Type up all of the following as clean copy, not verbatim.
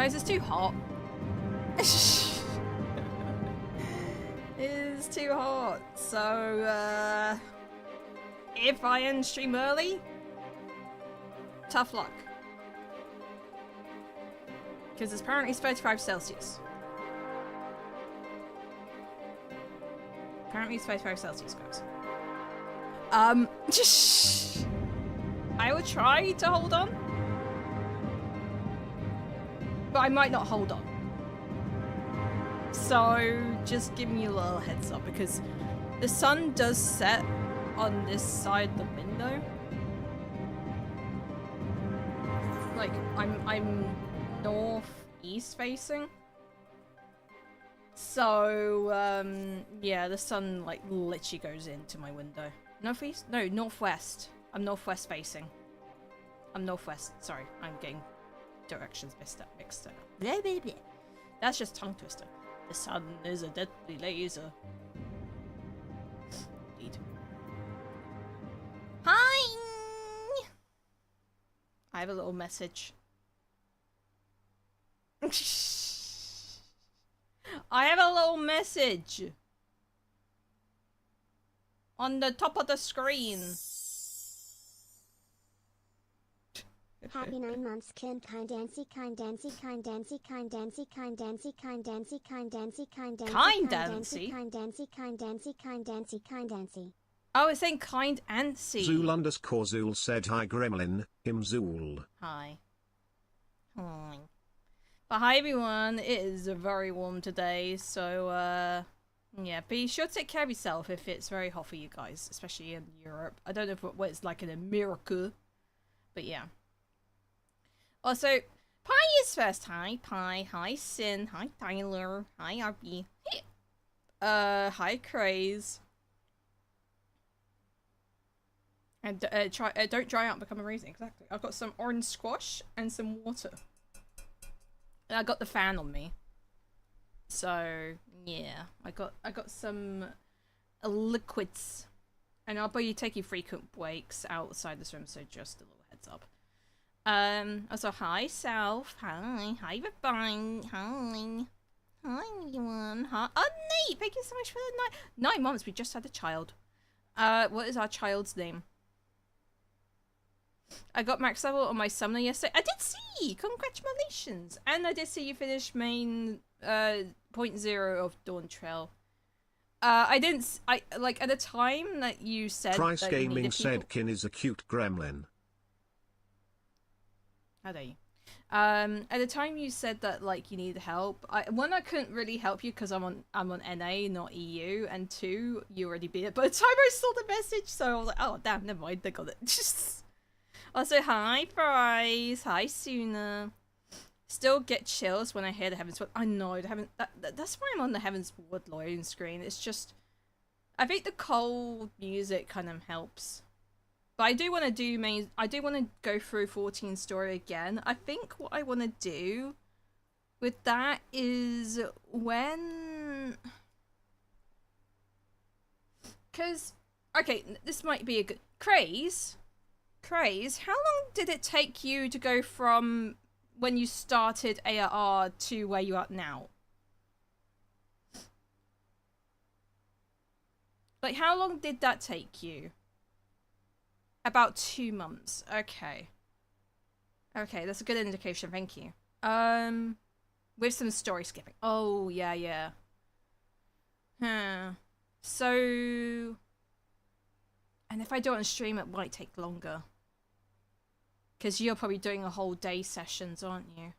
Guys, it's too hot. It's too hot. So, if I end stream early, tough luck. Because apparently it's 35 Celsius. Apparently it's 35 Celsius, guys. I would try to hold on. But I might not hold on. So, just give me a little heads up, because the sun does set on this side of the window. Like, I'm northeast facing. So, yeah, the sun, like, literally goes into my window. Northeast? No, northwest. I'm northwest facing. I'm northwest. Sorry, I'm getting directions mixed up. Blah, blah, blah. That's just tongue twister. The sun is a deadly laser. Indeed. Hi! I have a little message. I have a little message on the top of the screen. Happy 9 months, kind dancy, kind dancy, kind dancy, kind dancy, kind dancy, kind dancy, kind dancy, kind dancy, Kind dancy? kind dancy, kind dancy, kind dancy, kind dancy. Oh, it's saying kind antsy. Zool_Zool said hi Gremlin, him Zool. Hi. Hi. But hi everyone, it is very warm today, so yeah, be sure to take care of yourself if it's very hot for you guys, especially in Europe. I don't know what it's like in America, but yeah. Also, Pi is first. Hi Pi, hi Sin, hi Tyler, hi RB. Hey. Hi Craze. And don't dry out and become amazing. Exactly. I've got some orange squash and some water. And I got the fan on me. So yeah, I got some liquids. And I'll probably take you frequent breaks outside this room, so just a little heads up. Also hi South, hi everybody, hi everyone, hi. Oh Nate, thank you so much for the 9 months. We just had a child. What is our child's name? I got max level on my summoner yesterday. I did see! Congratulations! And I did see you finish main 0.0 of Dawn Trail. I like at the time that you said Price that Gaming you said Kin is a cute gremlin. How dare you? At the time you said that like you needed help. I couldn't really help you because I'm on NA, not EU, and 2, you already beat it. By the time I saw the message, so I was like, oh damn, never mind, I got it. Also, hi Fries, hi Suna. Still get chills when I hear the Heaven's Ward. I know the Heaven. That's why I'm on the Heaven's Ward loading screen. It's just, I think the cold music kind of helps. But I do want to do I do want to go through 14 story again. I think what I want to do with that is when, because okay, this might be a good Craze. How long did it take you to go from when you started ARR to where you are now? Like, how long did that take you? About 2 months. Okay. Okay, that's a good indication, thank you. With some story skipping. Oh, yeah. Huh. So, and if I do it on stream, it might take longer. Because you're probably doing a whole day sessions, aren't you?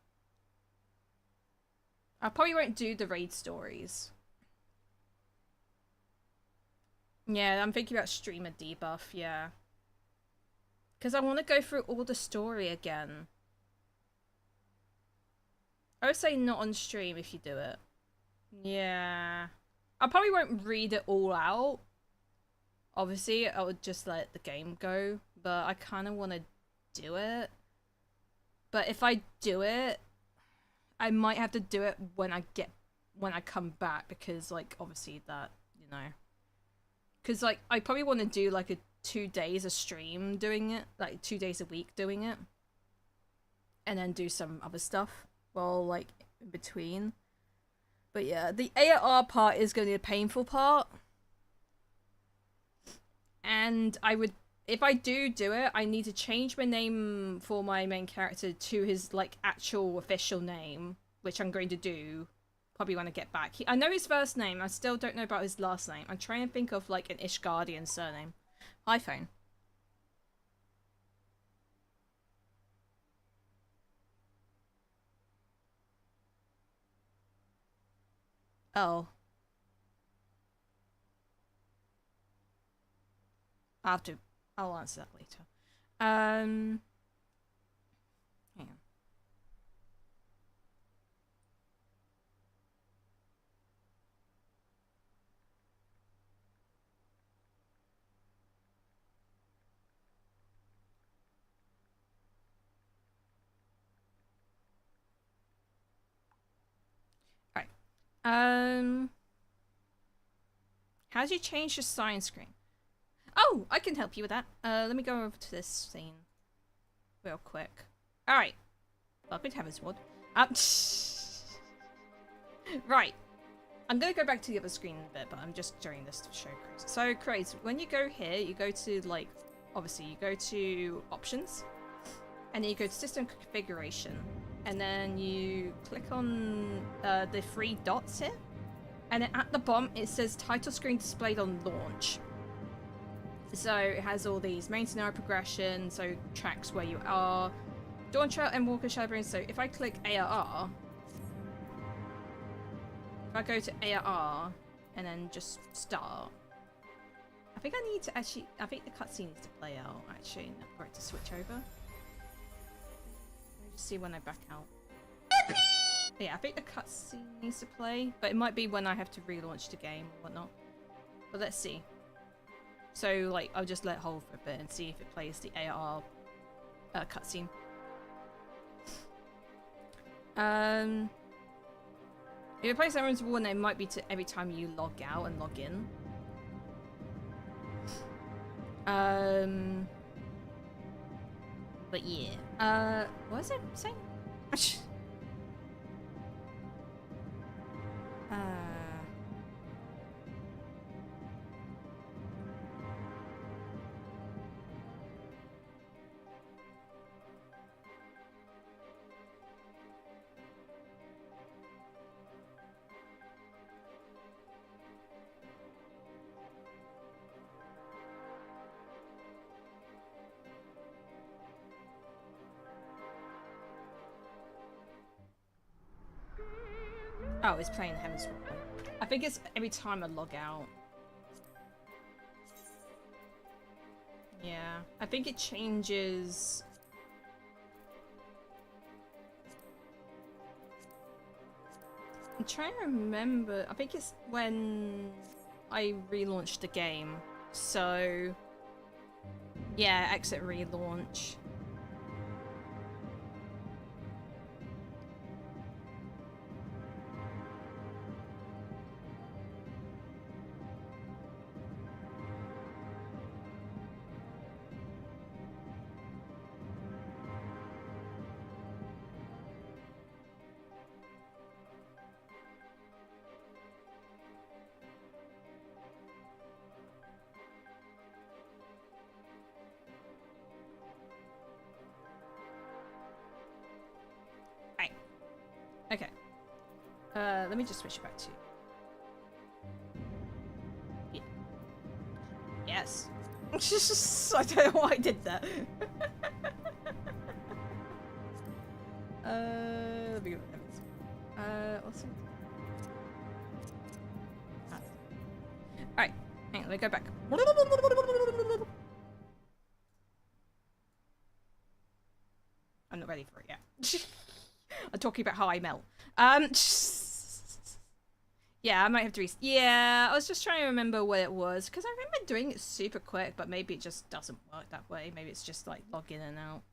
I probably won't do the raid stories. Yeah, I'm thinking about streamer debuff, yeah. Because I want to go through all the story again. I would say not on stream if you do it. Yeah. I probably won't read it all out. Obviously, I would just let the game go. But I kind of want to do it. But if I do it, I might have to do it when I come back. Because, like, obviously that, you know. Because, like, I probably want to do, like, 2 days a stream doing it. Like, 2 days a week doing it. And then do some other stuff. Well, like, in between. But yeah, the AR part is going to be the painful part. And I would, if I do it, I need to change my name for my main character to his, like, actual official name, which I'm going to do probably when I get back. I know his first name, I still don't know about his last name. I'm trying to think of, like, an Ishgardian surname. iPhone. Oh. I'll answer that later. Hang on. Alright. How do you change your sign screen? Oh, I can help you with that. Let me go over to this scene real quick. Alright. Welcome to Heaven's Ward. Right. I'm gonna go back to the other screen in a bit, but I'm just doing this to show Craze. So, Craze, when you go here, you go to, like, obviously, you go to Options, and then you go to System Configuration, and then you click on the 3 dots here, and then at the bottom, it says Title Screen Displayed on Launch. So it has all these main scenario progression, so tracks where you are, Dawn Trail and Walker Shadowbring. So if I click ARR, if I go to ARR and then just start, I think I need to actually, I think the cutscene needs to play out actually for it to switch over. Let me just see when I back out. Yeah, I think the cutscene needs to play, but it might be when I have to relaunch the game or whatnot. But let's see. So, like, I'll just let hold for a bit and see if it plays the AR cutscene. If it plays Heaven's Ward, then it might be to every time you log out and log in. But yeah. What is it saying? Oh, it's playing Heaven's Ward. I think it's every time I log out. Yeah, I think it changes. I'm trying to remember. I think it's when I relaunched the game. So, yeah, exit relaunch. Okay. Let me just switch it back to... Yeah. Yes. I don't know why I did that. Let me go with also... Alright, hang on, let me go back. I'm not ready for it yet. I'm talking about how I melt. Yeah, I might have to yeah, I was just trying to remember what it was, because I remember doing it super quick, but maybe it just doesn't work that way. Maybe it's just like log in and out.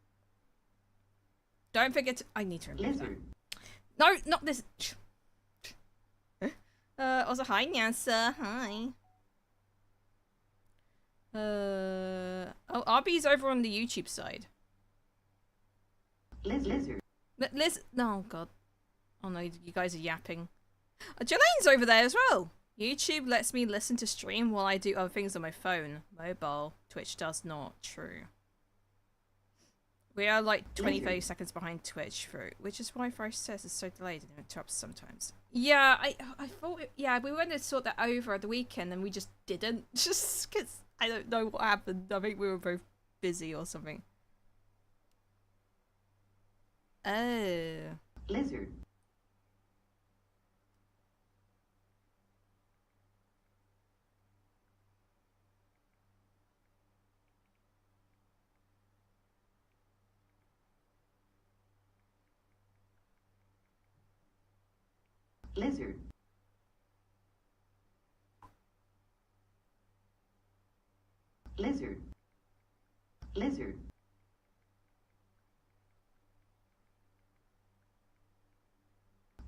Don't forget to... I need to remember that. No, not this... Also, hi, Nyasa. Hi. Oh, RB's over on the YouTube side. Lizard. Liz... No, God. Oh no, you guys are yapping. Jelane's over there as well. YouTube lets me listen to stream while I do other things on my phone. Mobile. Twitch does not. True. We are like 30 seconds behind Twitch, which is why process is so delayed and interrupts sometimes. Yeah, I thought, yeah, we wanted to sort that over at the weekend and we just didn't. Just because I don't know what happened. I think we were both busy or something. Oh. Lizard. Lizard. Lizard. Lizard.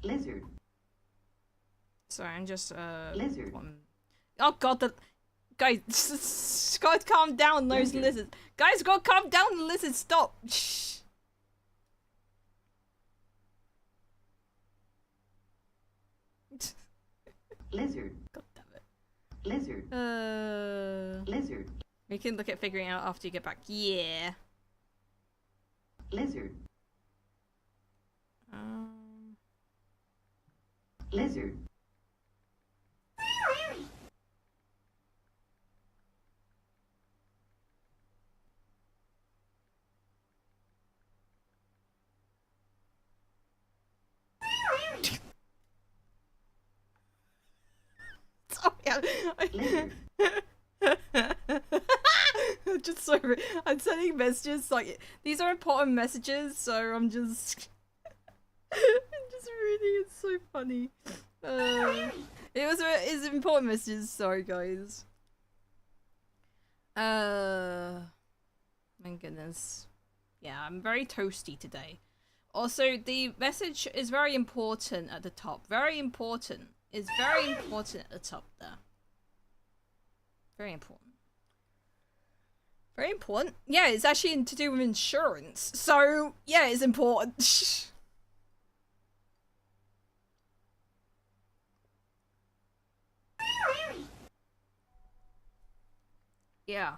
Lizard. Sorry, I'm just Lizard. Oh god, the guys, gotta calm down those lizards. Guys, gotta calm down the lizards. Stop. Shh. Lizard. God damn it. Lizard. Lizard. We can look at figuring out after you get back. Yeah. Lizard. Lizard. Sorry, just sorry. I'm sending messages like these are important messages, so I'm just I'm just reading. It's so funny. It's important messages. Sorry, guys. My goodness. Yeah, I'm very toasty today. Also, the message is very important at the top. Very important. It's very important at the top there. Very important. Very important. Yeah, it's actually to do with insurance. So, yeah, it's important. Yeah.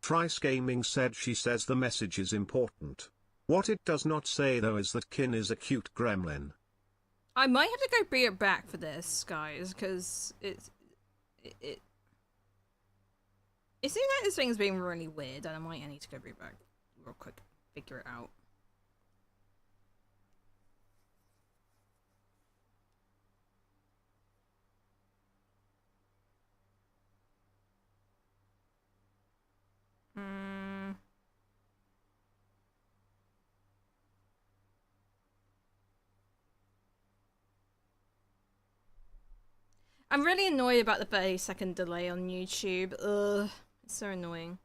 Trice Gaming said she says the message is important. What it does not say though is that Kin is a cute gremlin. I might have to go bring it back for this, guys, because it seems like this thing's being really weird, and I might need to go bring it back real quick, figure it out. I'm really annoyed about the 30-second delay on YouTube. Ugh, it's so annoying.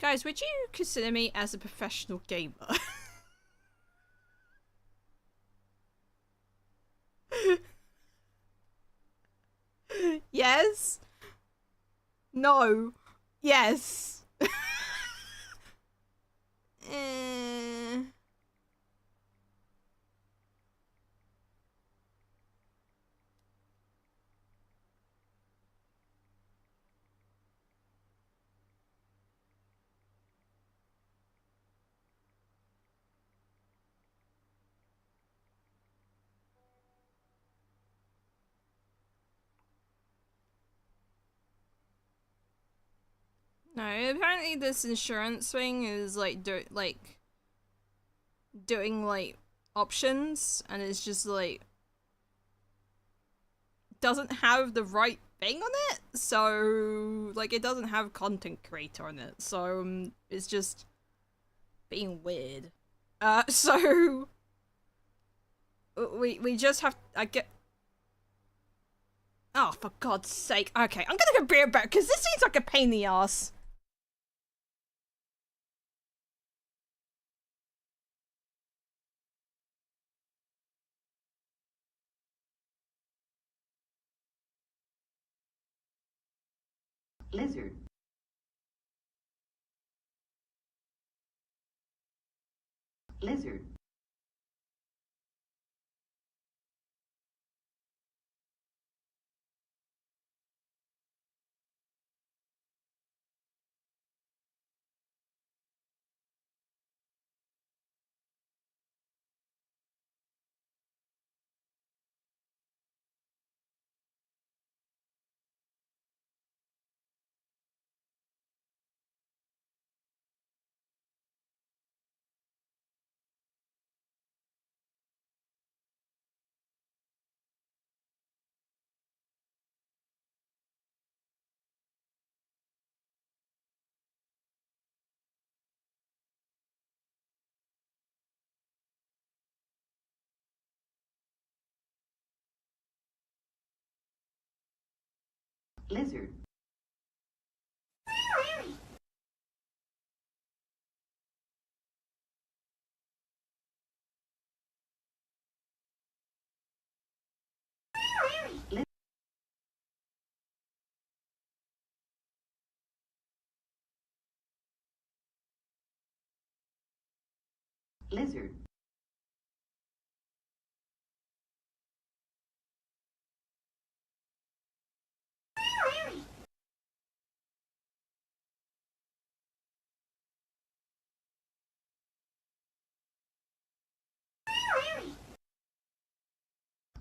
Guys, would you consider me as a professional gamer? Yes? No. Yes. No, apparently this insurance thing is like doing like options, and it's just like doesn't have the right thing on it. So like it doesn't have content creator on it. So it's just being weird. So we just have I get. Oh, for God's sake. Okay, I'm gonna go beer back because this seems like a pain in the ass. Lizard. Lizard. Lizard. Lizard.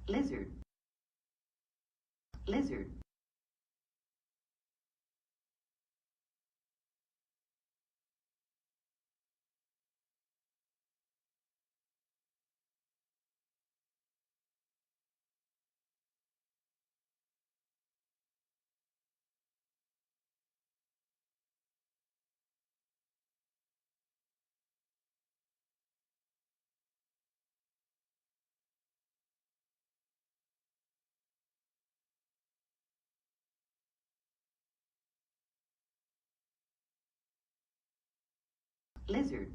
Lizard. Lizard. Lizard.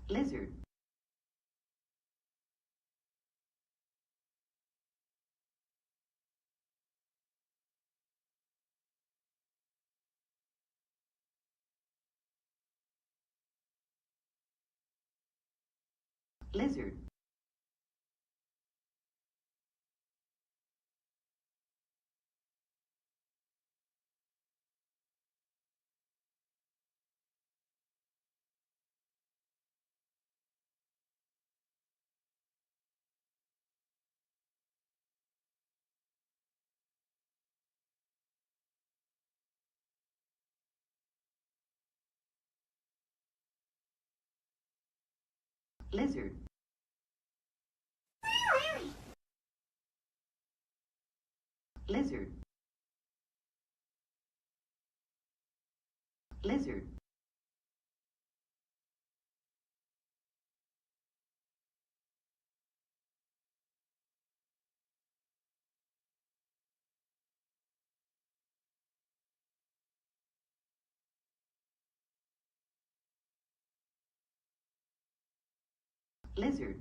Lizard. Lizard. Lizard. Lizard. Lizard. Lizard.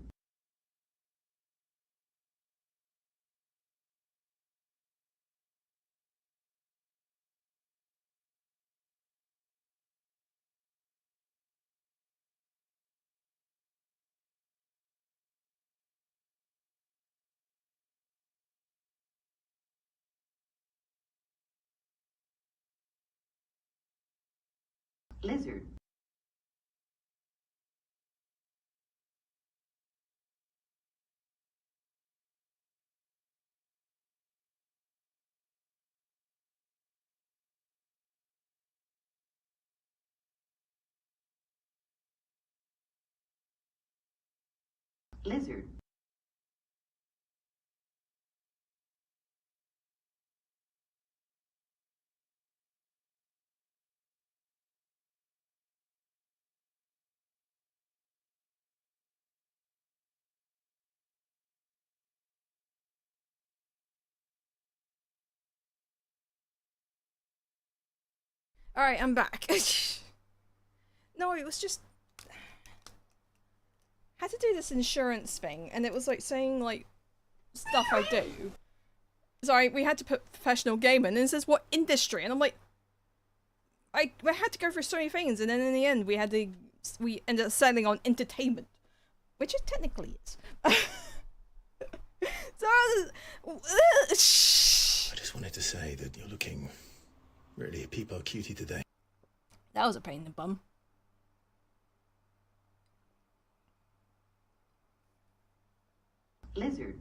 Lizard. Lizard. Alright, I'm back. No, it was just... had to do this insurance thing, and it was like saying like stuff I do. Sorry, we had to put professional gamer, and it says what industry, and I'm like, I had to go through so many things, and then in the end we ended up settling on entertainment, which it technically is. So I just wanted to say that you're looking really a peepo cutie today. that was a pain in the bum. Lizard.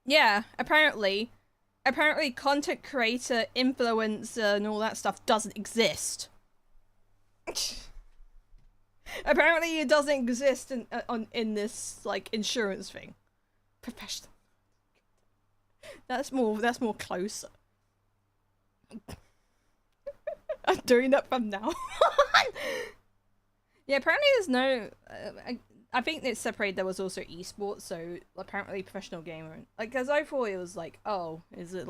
Yeah, apparently content creator, influencer, and all that stuff doesn't exist. Apparently it doesn't exist in this like insurance thing. Professional. That's more closer. I'm doing that from now on. Yeah, apparently there's no. I think it's separated. There was also esports, so apparently professional gamer. Like, because I thought it was like, oh, is it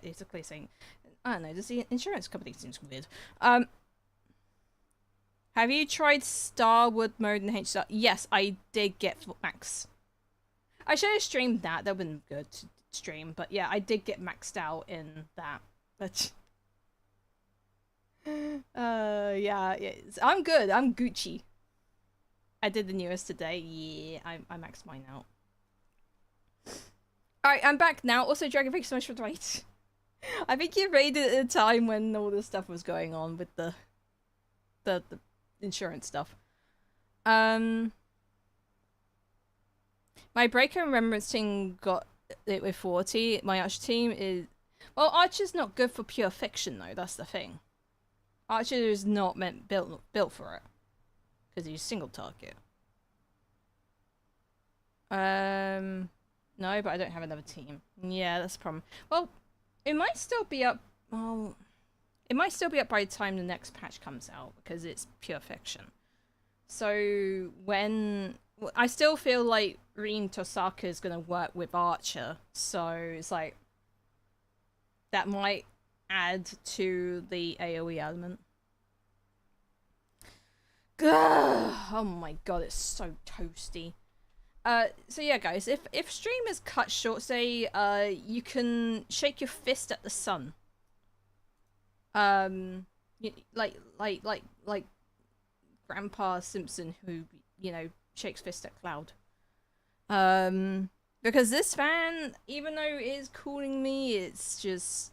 basically saying, I don't know. Does the insurance company seems weird? Have you tried Starwood mode in HStar? Yes, I did get max. I should have streamed that. That would have been good to stream, but yeah, I did get maxed out in that. But yeah, I'm good. I'm Gucci. I did the newest today. Yeah, I maxed mine out. Alright, I'm back now. Also, Dragon, thanks so much for the raid. I think you raided at a time when all this stuff was going on with the insurance stuff. My Breaker Remembrance team got it with 40. My Archer team is... Well, Archer's not good for pure fiction, though. That's the thing. Archer is not built for it. Because he's single target. No, but I don't have another team. Yeah, that's the problem. Well, it might still be up... Well, it might still be up by the time the next patch comes out. Because it's pure fiction. So, when... I still feel like Rin Tosaka is going to work with Archer. So, it's like... That might add to the AoE element. Ugh, oh my god, it's so toasty. So yeah, guys, if stream is cut short, say, you can shake your fist at the sun. Like Grandpa Simpson, who, you know, shakes fist at cloud. Because this fan, even though it is cooling me, it's just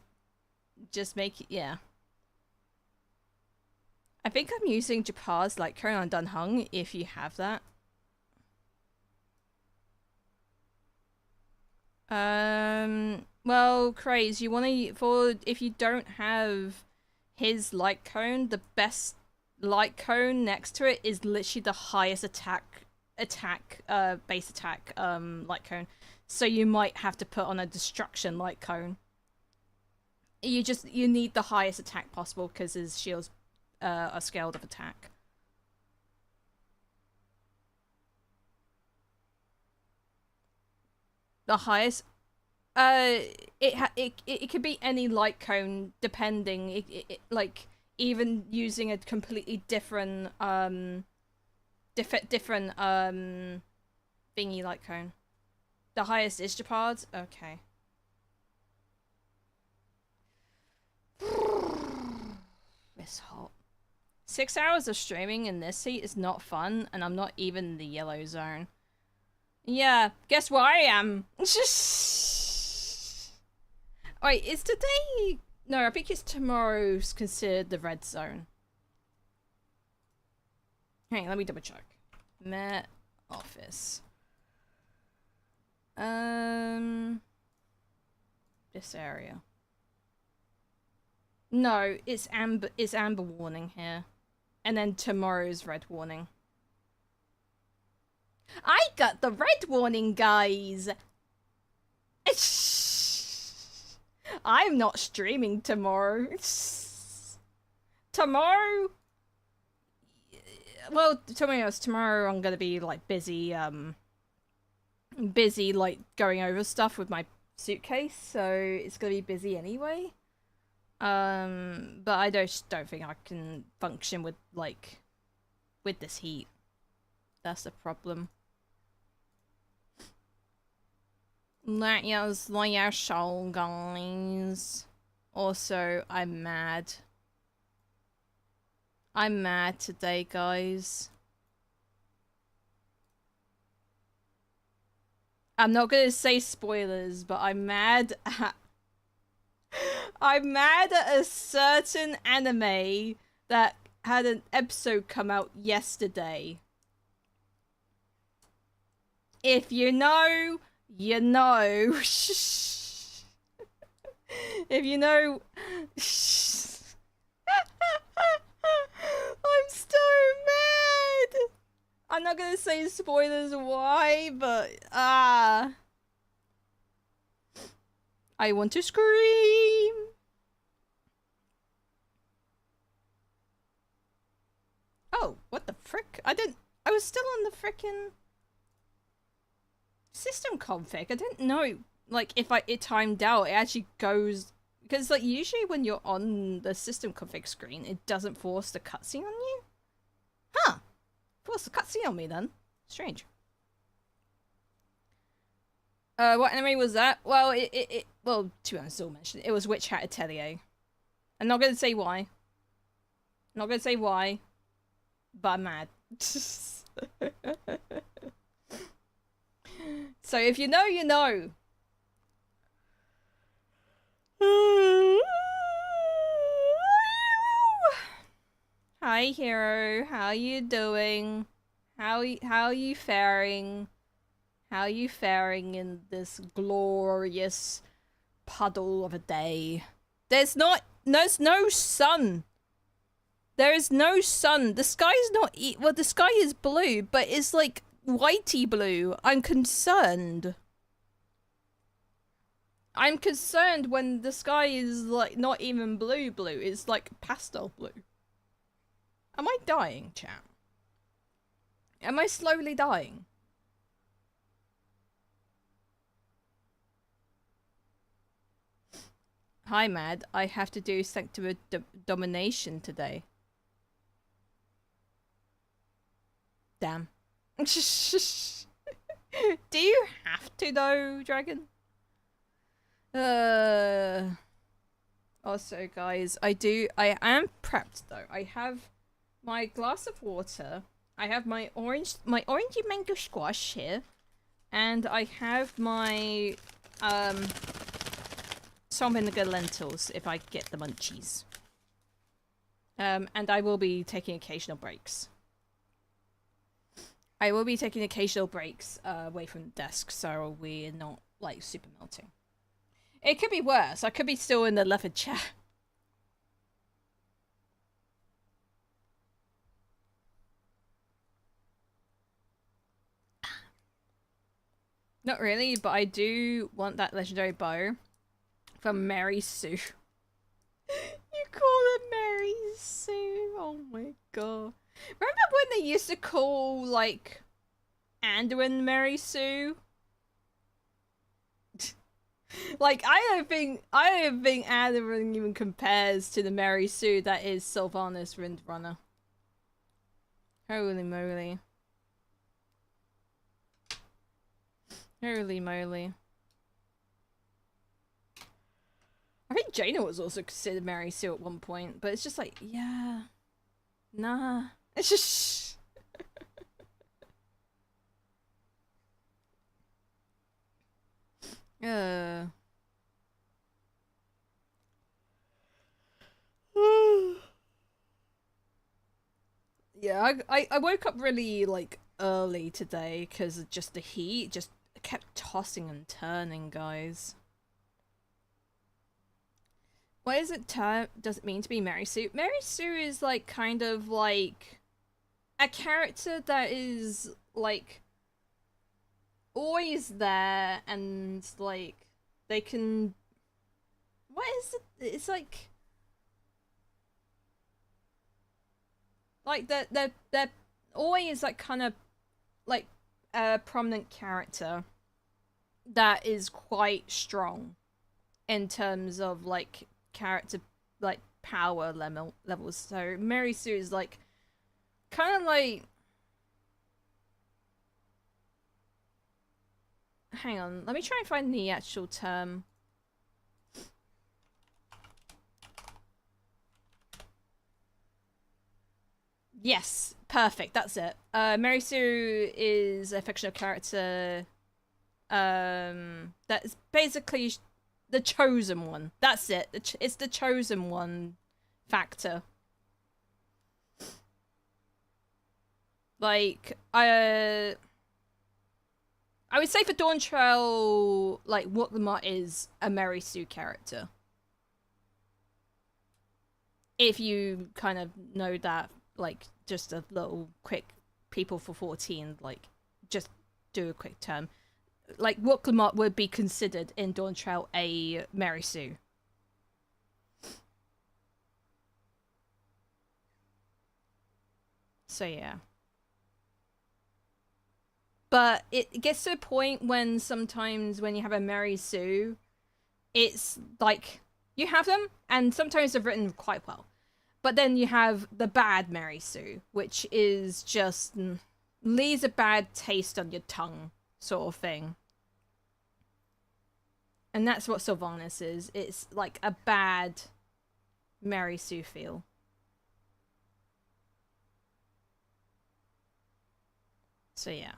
make it, yeah. I think I'm using Japar's like Conan Dunhung, if you have that. Well, Craze, you wanna, if you don't have his light cone, the best light cone next to it is literally the highest base attack, light cone. So you might have to put on a destruction light cone. You need the highest attack possible because his shields are scaled of attack. The highest, it could be any light cone depending. Like even using a completely different different thingy light cone. The highest Istapard? Okay. It's hot. 6 hours of streaming in this heat is not fun, and I'm not even in the yellow zone. Yeah, guess where I am? Wait, is today... No, I think it's tomorrow's considered the red zone. Hang on, let me double check. Met office. This area. No, it's amber warning here. And then tomorrow's red warning. I got the red warning, guys! I'm not streaming tomorrow. Tomorrow? Well, tomorrow I'm gonna be, like, busy, like, going over stuff with my suitcase, so it's gonna be busy anyway. But I just don't think I can function with, like, with this heat. That's the problem. That's your show, guys. Also, I'm mad. I'm mad today, guys. I'm not gonna say spoilers, but I'm mad at... I'm mad at a certain anime that had an episode come out yesterday. If you know, you know. If you know... I'm so mad! I'm not gonna say spoilers why, but I want to scream! Oh, what the frick? I was still on the frickin' system config. I didn't know, like, if it timed out, it actually goes... Because, like, usually when you're on the system config screen, it doesn't force the cutscene on you? Huh. Force the cutscene on me, then. Strange. What anime was that? Well, well, to be honest, I'll mention it. It was Witch Hat Atelier. I'm not gonna say why. I'm not gonna say why. But I'm mad. So if you know, you know. Hi, hero. How you doing? How you faring? How you faring in this glorious puddle of a day? There's no sun. There is no sun. The sky's not well, the sky is blue, but it's like whitey blue. I'm concerned. I'm concerned when the sky is like not even blue, it's like pastel blue. Am I dying, chat? Am I slowly dying? Hi, Mad. I have to do Sanctum Domination today. Damn. Do you have to though, Dragon? Also, guys, I am prepped though. I have my glass of water. I have my orangey mango squash here, and I have my salt vinegar lentils if I get the munchies. And I will be taking occasional breaks. Away from the desk, so we're not like super melting. It could be worse. I could be still in the leather chair. Not really, but I do want that legendary bow from Mary Sue. You call it Mary Sue? Oh my god. Remember when they used to call, like, Anduin Mary Sue? Like, I don't think Adarin even compares to the Mary Sue that is Sylvanas Windrunner. Holy moly. Holy moly. I think Jaina was also considered Mary Sue at one point, but it's just like, yeah. Nah. It's just... Yeah, I woke up really, like, early today because of just the heat. Just kept tossing and turning, guys. What does it mean to be Mary Sue? Mary Sue is, like, kind of, like, a character that is, like, always there and, like, they can... What is it? It's, like... Like, they're always, like, kind of, like, a prominent character that is quite strong in terms of, like, character, like, power levels. So, Mary Sue is, like, kind of, like... Hang on, let me try and find the actual term. Yes, perfect, that's it. Mary Sue is a fictional character that is basically the chosen one. That's it. It's the chosen one factor. Like, I would say for Dawn Trail, like, Wooklamot is a Mary Sue character. If you kind of know that, like, just a little quick people for 14, like, just do a quick term. Like, Wooklamot would be considered in Dawn Trail a Mary Sue. So, yeah. But it gets to a point when sometimes when you have a Mary Sue, it's like, you have them, and sometimes they're written quite well. But then you have the bad Mary Sue, which is just leaves a bad taste on your tongue, sort of thing. And that's what Sylvanas is. It's like a bad Mary Sue feel. So yeah.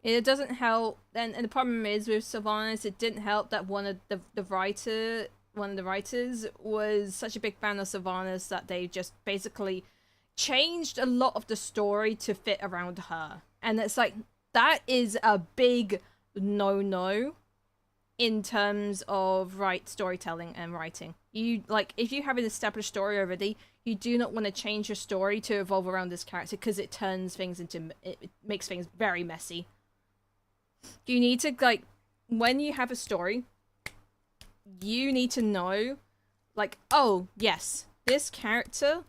It doesn't help, and the problem is with Sylvanas, it didn't help that one of the writers was such a big fan of Sylvanas that they just basically changed a lot of the story to fit around her. And it's like, that is a big no-no in terms of storytelling and writing. You, like, if you have an established story already, you do not want to change your story to evolve around this character because it turns things into, it makes things very messy. You need to, like, when you have a story, you need to know, like, oh, yes, this character,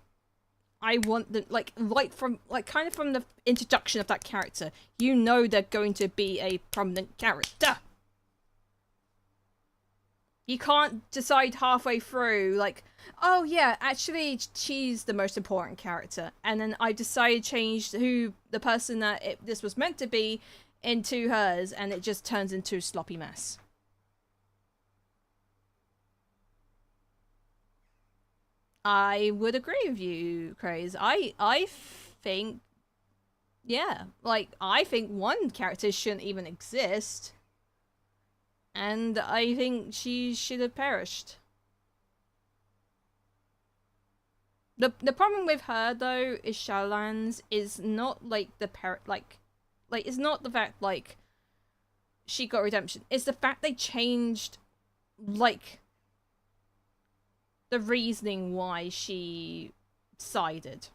I want them, like from, like, kind of from the introduction of that character, you know they're going to be a prominent character. You can't decide halfway through, like, oh yeah, actually she's the most important character, and then I decided to change who the person that this was meant to be into hers, and it just turns into a sloppy mess. I would agree with you, Craze. I think, yeah, like, I think one character shouldn't even exist, and I think she should have perished. The problem with her, though, is Shadowlands is not, like, like, it's not the fact, like, she got redemption. It's the fact they changed, like, the reasoning why she sided.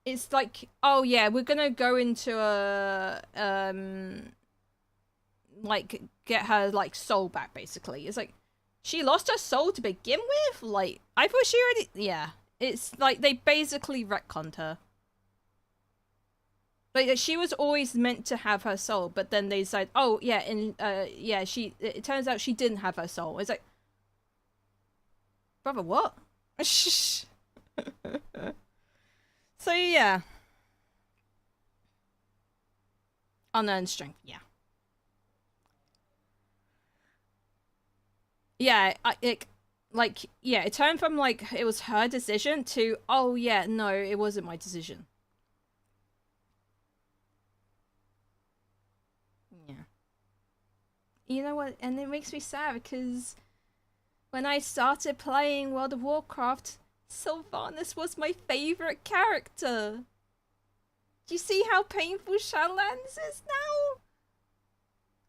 It's like, oh yeah, we're gonna go into a, like, get her, like, soul back, basically. It's like, she lost her soul to begin with? Like, I thought she already... Yeah. It's like, they basically retconned her. Like she was always meant to have her soul, but then they said, "Oh yeah, and yeah, she." It turns out she didn't have her soul. It's like, brother, what? So yeah, unearned strength. Yeah, yeah. Yeah, it turned from like it was her decision to, oh yeah, no, it wasn't my decision. Yeah. You know what? And it makes me sad because when I started playing World of Warcraft, Sylvanas was my favorite character. Do you see how painful Shadowlands is now?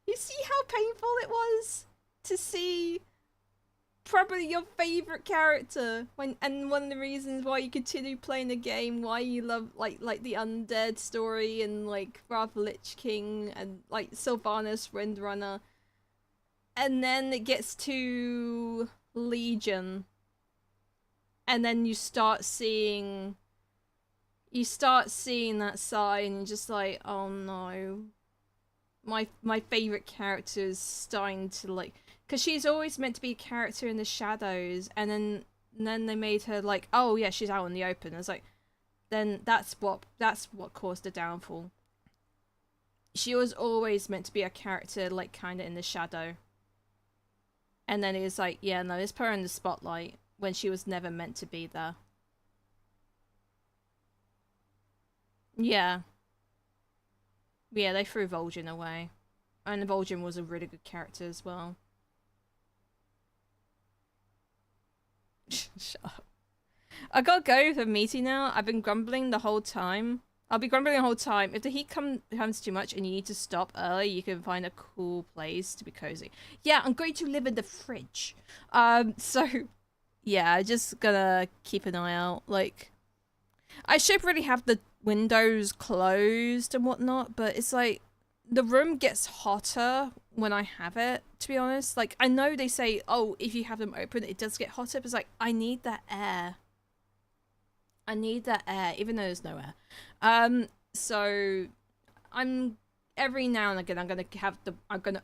You see how painful it was to see probably your favorite character and one of the reasons why you continue playing the game, why you love like the undead story and like Wrath of Lich King and like Sylvanas Windrunner. And then it gets to Legion. And then you start seeing that side and you're just like, oh no. My favorite character is starting to like, because she's always meant to be a character in the shadows, and then they made her like, oh yeah, she's out in the open. It's like, then that's what caused the downfall. She was always meant to be a character like kind of in the shadow. And then it was like, yeah, no, let's put her in the spotlight when she was never meant to be there. Yeah. Yeah, they threw Vol'jin away. And Vol'jin was a really good character as well. Shut up. I gotta go for a meeting now. I've been grumbling the whole time. I'll be grumbling the whole time. If the heat comes too much and you need to stop early, you can find a cool place to be cozy. Yeah, I'm going to live in the fridge. So, yeah, just gonna keep an eye out. Like, I should really have the windows closed and whatnot, but it's like, the room gets hotter when I have it, to be honest. Like, I know they say, oh, if you have them open, it does get hotter, but it's like, I need that air. I need that air, even though there's no air. So I'm every now and again I'm gonna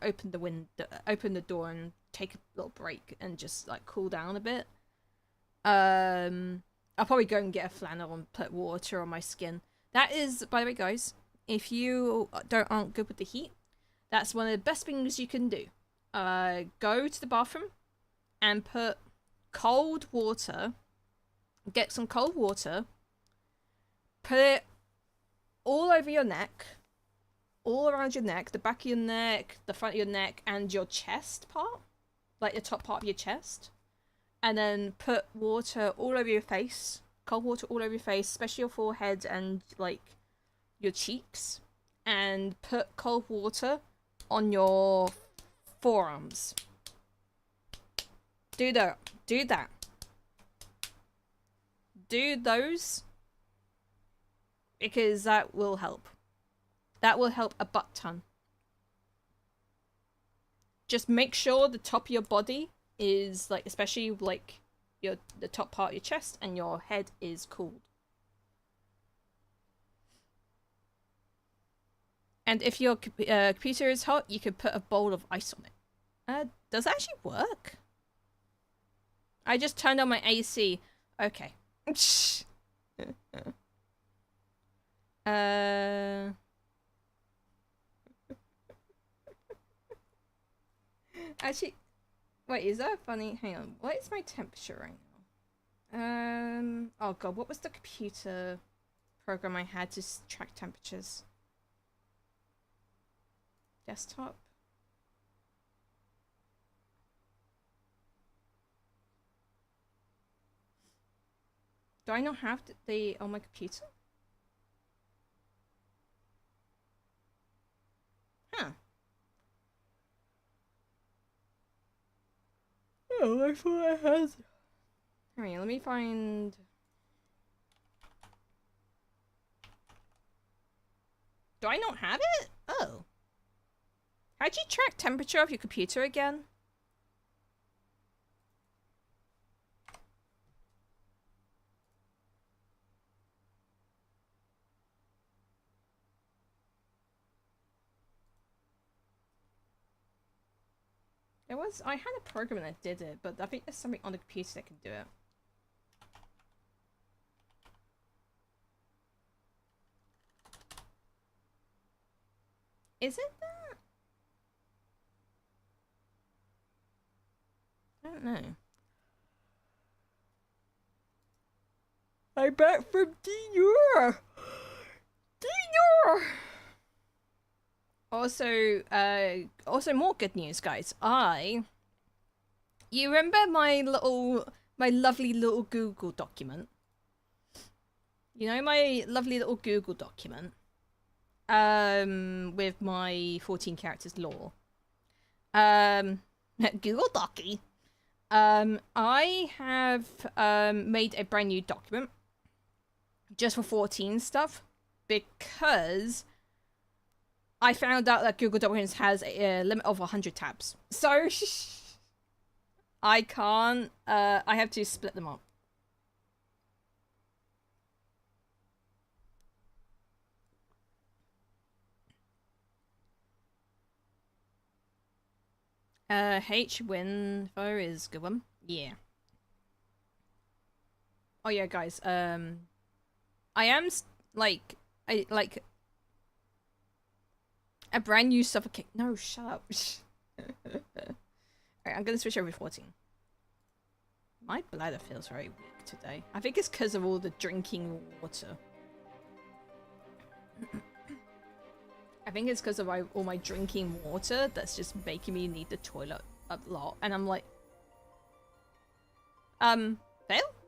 open the window, open the door, and take a little break and just like cool down a bit. I'll probably go and get a flannel and put water on my skin. That is, by the way, guys, if you aren't good with the heat, that's one of the best things you can do. Go to the bathroom and put cold water. Get some cold water, put it all over your neck, all around your neck, the back of your neck, the front of your neck, and your chest part, like the top part of your chest. And then put water all over your face, cold water all over your face, especially your forehead and like your cheeks. And put cold water on your forearms. Do that. Do that. Do those, because that will help. That will help a butt ton. Just make sure the top of your body is like, especially like the top part of your chest and your head is cooled. And if your computer is hot, you could put a bowl of ice on it. Does that actually work? I just turned on my AC. Okay. Actually, wait, is that funny? Hang on, what is my temperature right now? Oh god, what was the computer program I had to track temperatures? Desktop? Do I not have the on my computer? Huh. Oh, I thought I had. Alright, let me find. Do I not have it? Oh. How'd you track temperature of your computer again? I had a program that did it, but I think there's something on the computer that can do it. Is it that? I don't know. I'm back from Dior! Dior! Also more good news, guys. You remember my lovely little Google document? You know my lovely little Google document? With my 14 characters lore. Google Docky. I have, made a brand new document. Just for 14 stuff. Because I found out that Google Documents has a limit of 100 tabs. So, I can't, I have to split them up. H-Winfo is a good one. Yeah. Oh yeah, guys, I am, like, a brand new suffocate. No, shut up. Alright, I'm gonna switch over to 14. My bladder feels very weak today. I think it's because of all the drinking water. I think it's because of all my drinking water that's just making me need the toilet a lot. And I'm like... Fail?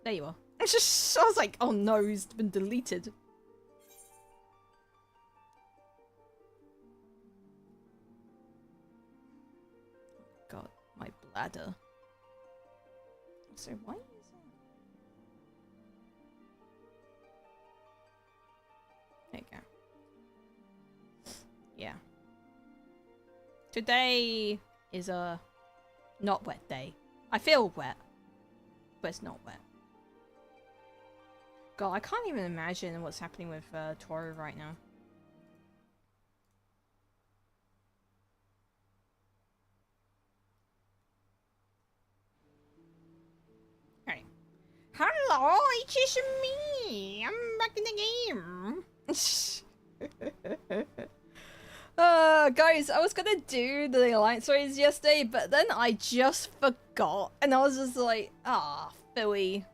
There you are. I was like, oh no, he's been deleted. God, my bladder. So why is it? There you go. Yeah. Today is a not wet day. I feel wet, but it's not wet. God, I can't even imagine what's happening with Toru right now. Alright. Hello, it's just me! I'm back in the game! Guys, I was gonna do the Alliance stories yesterday, but then I just forgot. And I was just like, ah, Philly.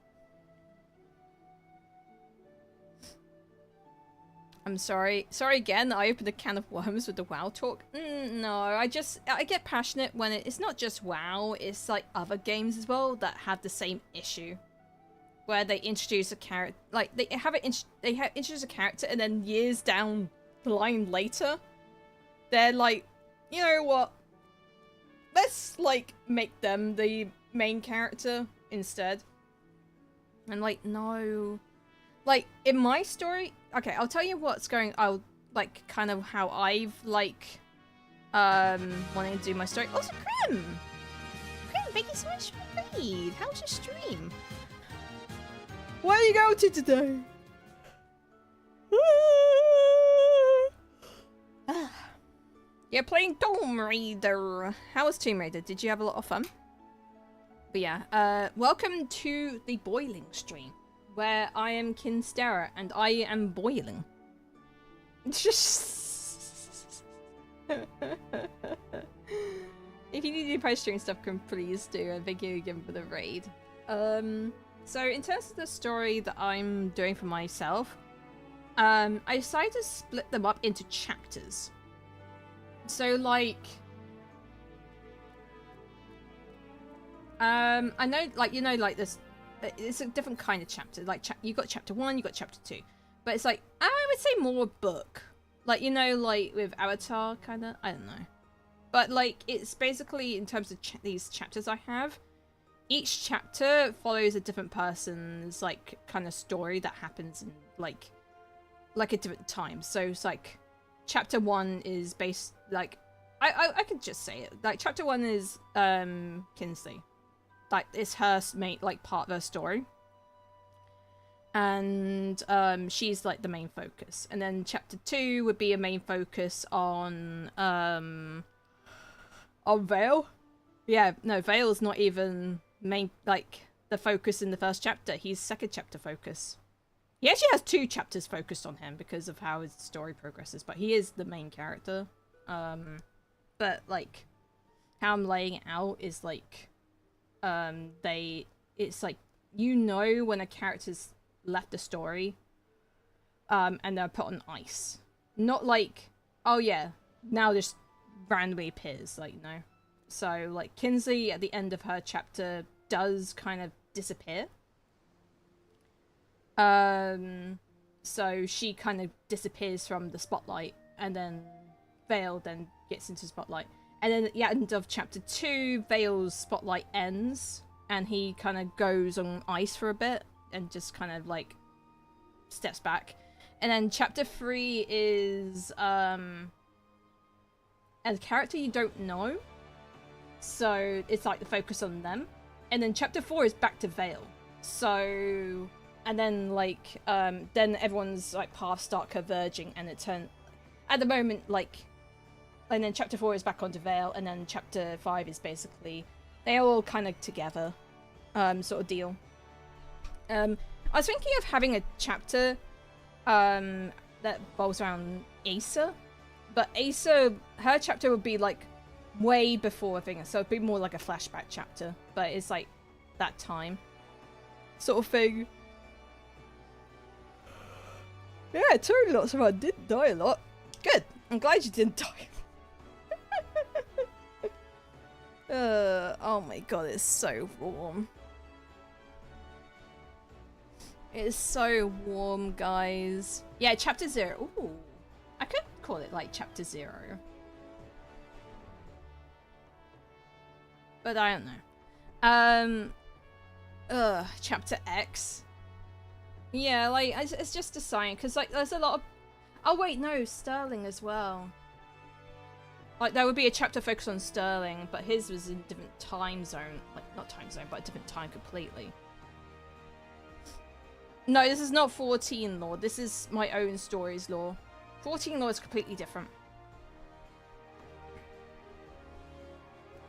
I'm sorry. Sorry again that I opened a can of worms with the WoW talk. No, I get passionate when it's not just WoW, it's like other games as well that have the same issue. Where they introduce a character, like, they introduce a character and then years down the line later, they're like, you know what? Let's, like, make them the main character instead. And, like, no. Like, in my story... Okay, I'll tell you what's going... I'll, like, kind of how I've, like... wanting to do my story. Also, Krim! Krim, thank you so much for the read. How was your stream? Where are you going to today? You're playing Tomb Raider. How was Tomb Raider? Did you have a lot of fun? But yeah, welcome to the boiling stream, where I am Kinstera and I am boiling. Just if you need to do post-stream stuff, can please do. And thank you again for the raid. So in terms of the story that I'm doing for myself, I decided to split them up into chapters. So, like, I know, like, you know, like, this, it's a different kind of chapter. Like, you got chapter 1, you got chapter 2. But it's like, I would say more a book. Like, you know, like, with Avatar, kind of, I don't know. But, like, it's basically, in terms of these chapters I have, each chapter follows a different person's, like, kind of story that happens in, like at different times. So it's like, chapter 1 is based, like, I could just say it. Like, chapter 1 is, Kinsley. Like, it's her main, like, part of her story. And, she's, like, the main focus. And then chapter 2 would be a main focus on Vale. Yeah, no, Vale's not even main, like, the focus in the first chapter. He's second chapter focus. He actually has 2 chapters focused on him because of how his story progresses, but he is the main character. But, like, how I'm laying it out is, like, it's like, you know when a character's left the story, and they're put on ice. Not like, oh yeah, now just randomly appears, like, you know. So, like, Kinsley at the end of her chapter does kind of disappear. So she kind of disappears from the spotlight, and then Vale then gets into the spotlight. And then at the end of chapter 2, Vale's spotlight ends, and he kind of goes on ice for a bit, and just kind of, like, steps back. And then chapter 3 is, a character you don't know. So it's like the focus on them. And then chapter 4 is back to Vale. So, and then, like, then everyone's, like, paths start converging, and it turns, at the moment, like, and then chapter 4 is back onto Vale, and then chapter 5 is basically, they're all kind of together, sort of deal. I was thinking of having a chapter, that revolves around Asa, but Asa, her chapter would be, like, way before a thing, so it'd be more like a flashback chapter, but it's, like, that time sort of thing. Yeah, it turned lots of fun. Didn't die a lot. Good. I'm glad you didn't die. Oh my god, it's so warm. It is so warm, guys. Yeah, chapter 0. Ooh. I could call it, like, chapter 0. But I don't know. Chapter X. Yeah, like, it's just a sign, because, like, there's a lot of... Oh, wait, no, Sterling as well. Like, there would be a chapter focused on Sterling, but his was in a different time zone. Like, not time zone, but a different time completely. No, this is not 14 lore. This is my own story's lore. 14 lore is completely different.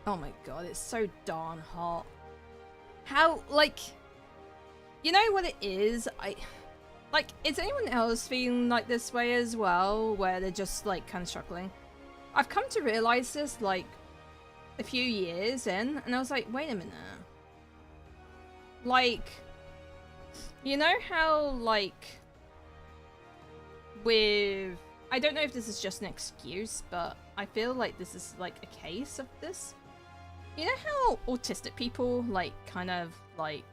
Oh my god, it's so darn hot. How, like... You know what it is? Like, is anyone else feeling like this way as well? Where they're just, like, kind of struggling? I've come to realize this, like, a few years in, and I was like, wait a minute. Like, you know how, like, with... I don't know if this is just an excuse, but I feel like this is, like, a case of this. You know how autistic people, like, kind of, like,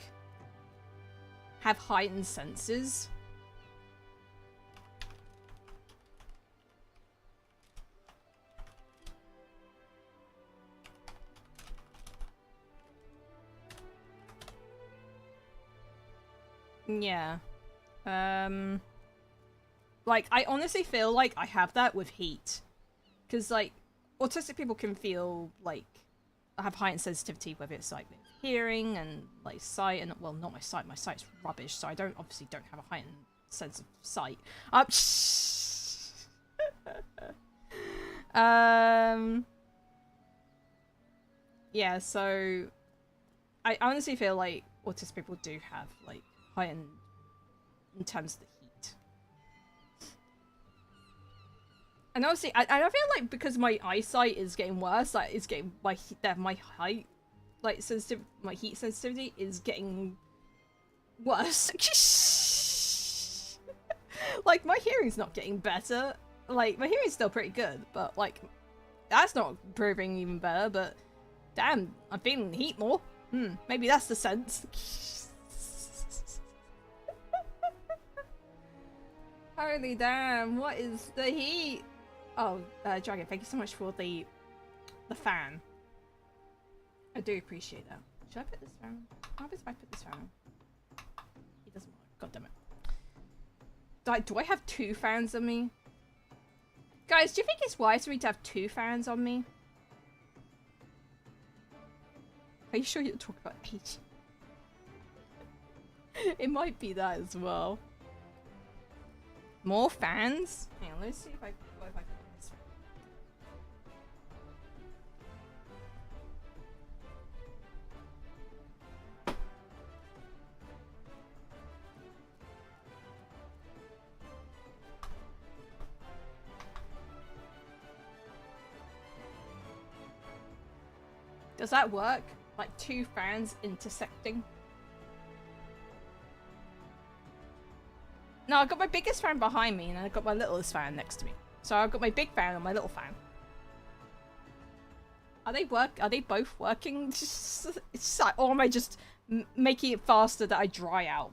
have heightened senses? Yeah. Like, I honestly feel like I have that with heat. Because, like, autistic people can feel, like, have heightened sensitivity, whether it's, like, with hearing and, like, sight, and, well, not my sight's rubbish, so I obviously don't have a heightened sense of sight. Yeah, so, I honestly feel like autistic people do have, like, heightened in terms of the heat. And obviously, I feel like because my eyesight is getting worse, like, it's getting my height, like, my heat sensitivity is getting worse. Like, my hearing's not getting better. Like, my hearing's still pretty good, but, like, that's not proving even better, but damn, I'm feeling the heat more. Maybe that's the sense. Holy damn, what is the heat? Oh, Dragon, thank you so much for the fan. I do appreciate that. Should I put this fan on? What happens if I put this fan on? It doesn't work. God damn it. Do I have 2 fans on me? Guys, do you think it's wise for me to have 2 fans on me? Are you sure you're talking about age? It might be that as well. More fans? Hang on, let's see if I can put this. Does that work? Like 2 fans intersecting? No, I've got my biggest fan behind me and I've got my littlest fan next to me. So I've got my big fan and my little fan. Are they both working? It's just like, or am I just making it faster that I dry out?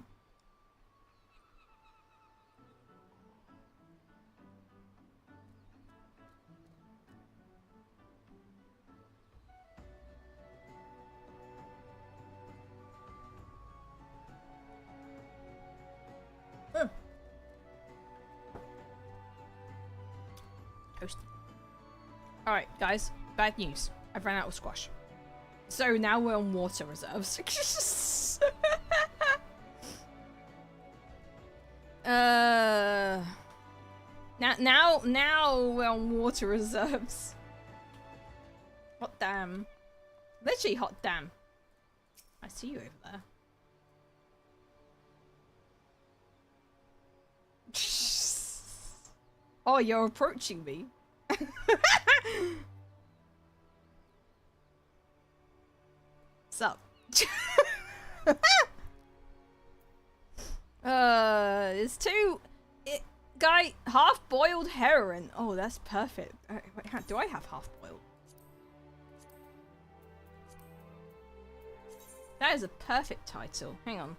Toasty. Alright, guys. Bad news. I've run out of squash. So now we're on water reserves. Now we're on water reserves. Hot damn. Literally hot damn. I see you over there. Oh, you're approaching me. What's up? It's guy, half-boiled heroin. Oh, that's perfect. Wait, do I have half-boiled? That is a perfect title. Hang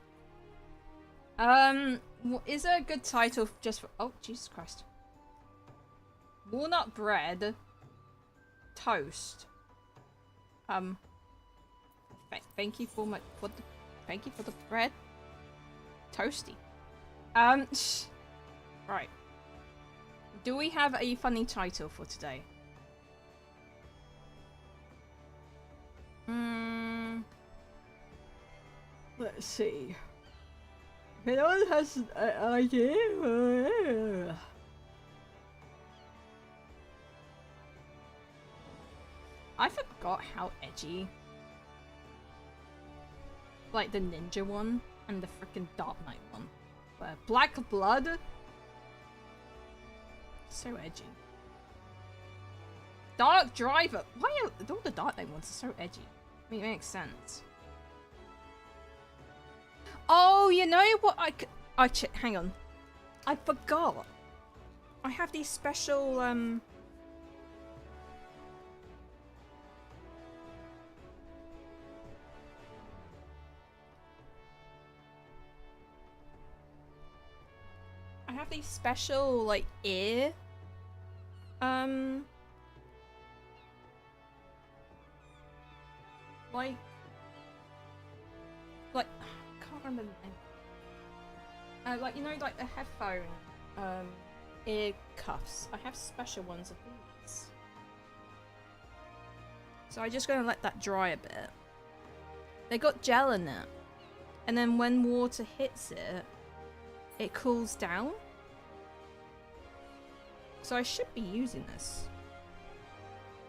on. Is there a good title just for? Oh, Jesus Christ. Walnut bread, toast. Thank you for thank you for the bread. Toasty. Right. Do we have a funny title for today? Let's see. If anyone has an idea. I forgot how edgy. Like the ninja one and the freaking Dark Knight one. Black Blood? So edgy. Dark Driver. Why are all the Dark Knight ones are so edgy? I mean, it makes sense. Oh, you know what hang on. I forgot. I have these special, I have these special, like, ear, like, I can't remember the name. Like, you know, like the headphone, ear cuffs. I have special ones of these. So I'm just gonna let that dry a bit. They got gel in it. And then when water hits it, it cools down. So I should be using this.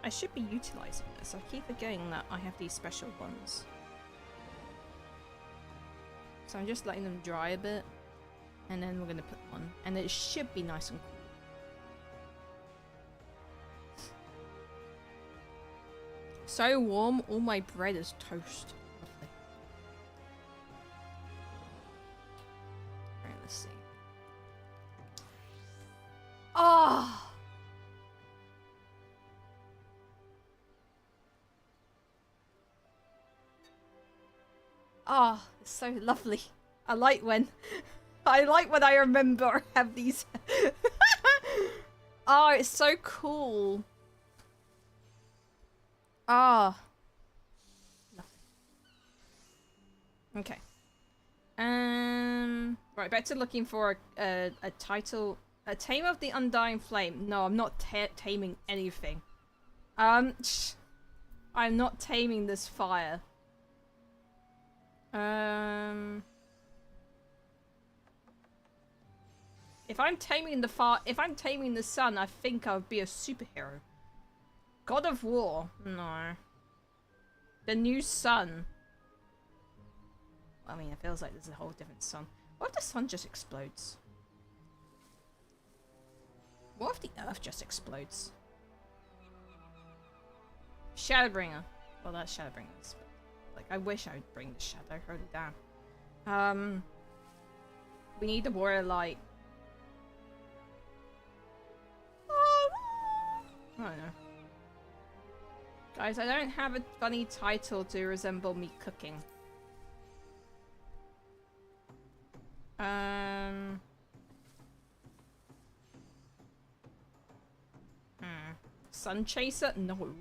I should be utilizing this. I keep forgetting that I have these special ones. So I'm just letting them dry a bit. And then we're gonna put them on. And it should be nice and cool. So warm, all my bread is toast. Lovely. Alright, let's see. Ah! Ah, it's so lovely. I like when I remember I have these. Oh, it's so cool. Ah. Okay. Right, back to looking for a title. A Tame of the Undying Flame. No, I'm not taming anything. I'm not taming this fire. If I'm taming the sun, I think I would be a superhero. God of War? No. The new sun. I mean, it feels like there's a whole different sun. What if the sun just explodes? What if the earth just explodes? Shadowbringer. Well, that's Shadowbringers. Like, I wish I would bring the Shadow. Holy damn. We need the warrior light. I don't know. Guys, I don't have a funny title to resemble me cooking. Sun Chaser? No.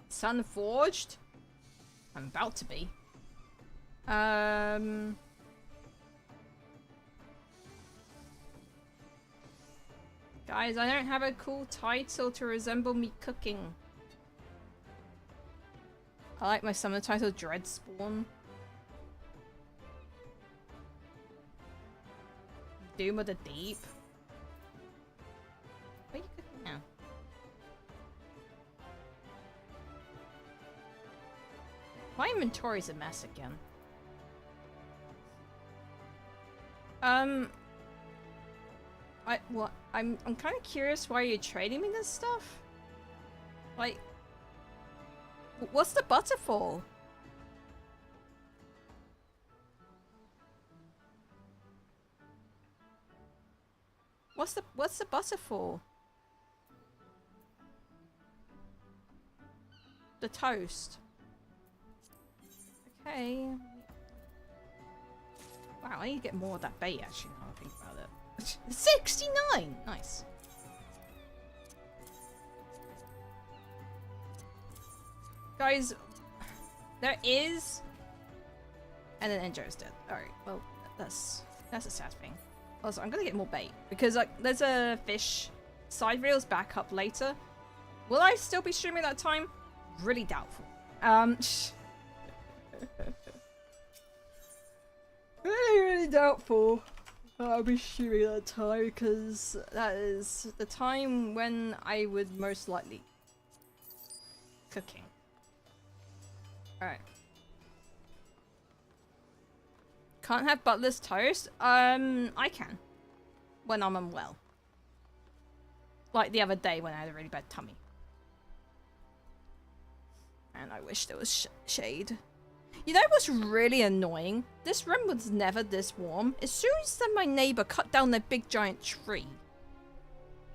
Sun Forged? I'm about to be. Guys, I don't have a cool title to resemble me cooking. I like my summer title, Dreadspawn. Doom of the Deep. What are you cooking now? My inventory's a mess again. I'm kind of curious why you're trading me this stuff. Like, what's the butterfall? What's the butterfall? The toast. Okay. Wow, I need to get more of that bait actually now I think about it. 69! Nice. Guys, there is... And then Enjo's dead. Alright, well, that's a sad thing. Also, I'm gonna get more bait. Because like, there's a fish side reels back up later. Will I still be streaming that time? Really doubtful. Really doubtful. I'll be streaming that time because that is the time when I would most likely cooking. Alright. Can't have butler's toast? I can. When I'm unwell. Like the other day when I had a really bad tummy. And I wish there was shade. You know what's really annoying? This room was never this warm. As soon as my neighbor cut down their big giant tree,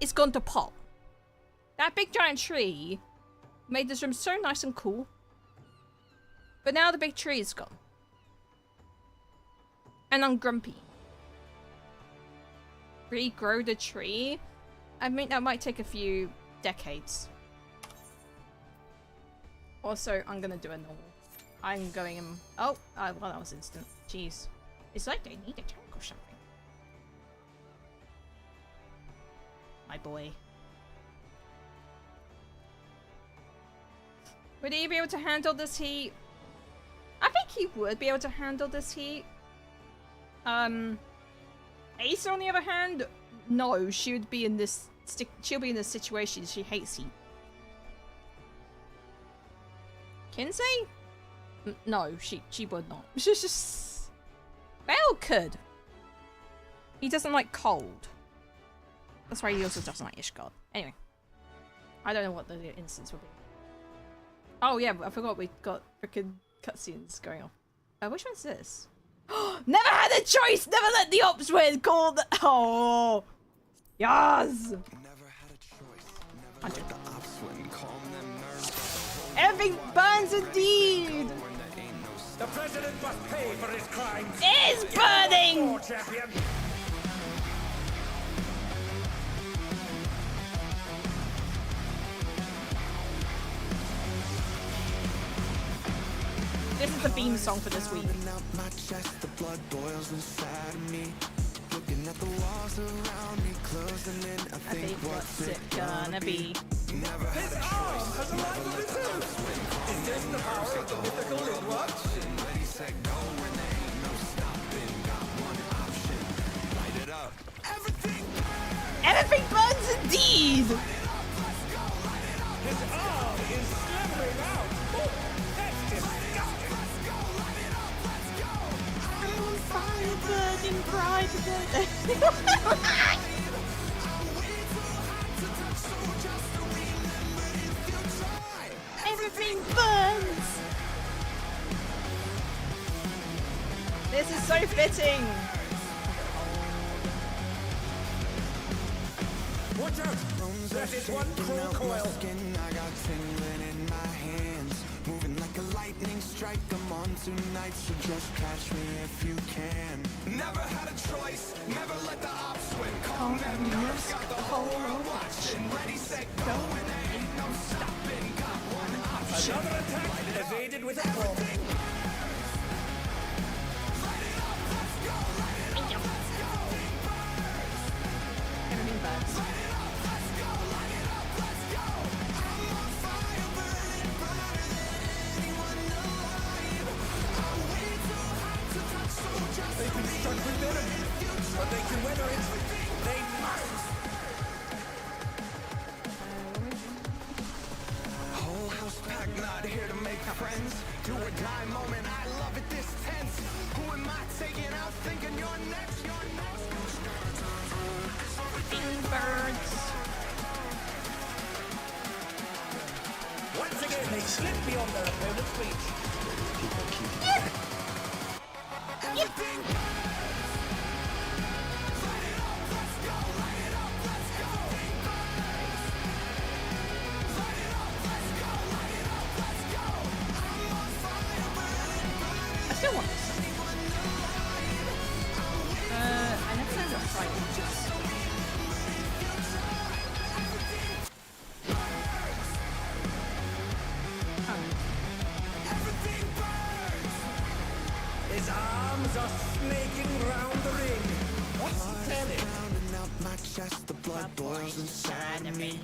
it's gone to pot. That big giant tree made this room so nice and cool. But now the big tree is gone. And I'm grumpy. Regrow the tree? I mean, that might take a few decades. Also, I'm gonna do a normal. I'm going... Oh, well, that was instant. Jeez. It's like they need a tank or something. My boy. Would he be able to handle this heat? I think he would be able to handle this heat. Ace, on the other hand, no, she would be in this... She'll be in this situation. She hates heat. Kinsey? No, she would not. She's just... Belle could. He doesn't like cold. That's why he also doesn't like Ishgard. Anyway. I don't know what the instance will be. Oh yeah, I forgot we got freaking cutscenes going on. Which one's this? Never had a choice! Never let the ops win! Called... Oh! Yes! Never had a choice. Never let the ops win. Calm them nerves. Everything burns indeed! The president must pay for his crimes. Is burning! War champion. This is the theme song for this week. Out my chest, the blood boils inside of me. Looking at the walls around me, closing in. I think what's it gonna be? Never had a choice. Has a life of its own. Is this the power of the mythical Lidward? Ready, set, go, when there ain't no stopping. Got one option. Light it up. Everything burns. Everything burns indeed! His arm is slithering out. Oh, that's disgusting. Fire burning bright. Everything hitting! Watch out! That is one cruel coil. I got tingling in my hands, moving like a lightning strike. I'm on tonight, so just catch me if you can. Never had a choice, never let the ops win. Calm them nerves, got the whole world watching. Ready, set, go, and there ain't no stopping. Got one option. Another attack evaded with a bomb. Everything birds. They've been struck with venom, but they can weather it. They must. Whole house packed, not here to make friends. Do or die moment, I love it this tense. Who am I taking out thinking you're next? You're next. Birds. Once again, they slip beyond their opponent's reach. People cutie. Everything I still want this. I never know what frightened is. His arms are snaking round the ring. What's the telling? pounding out my chest, the blood boils inside of me.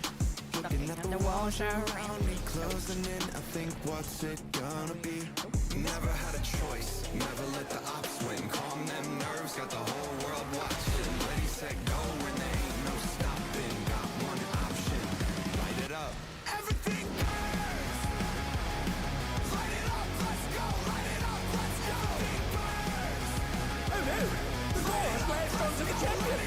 Looking at the walls around me, closing in. I think what's it gonna be? Never had a choice, never let the ops win. Calm them nerves, got the whole world watching. Ready, set, go, and there ain't no stopping. Got one option, light it up. Everything burns. Light it up, let's go. Light it up, let's go. Everything burns. Oh no! The ball has latched onto the champion.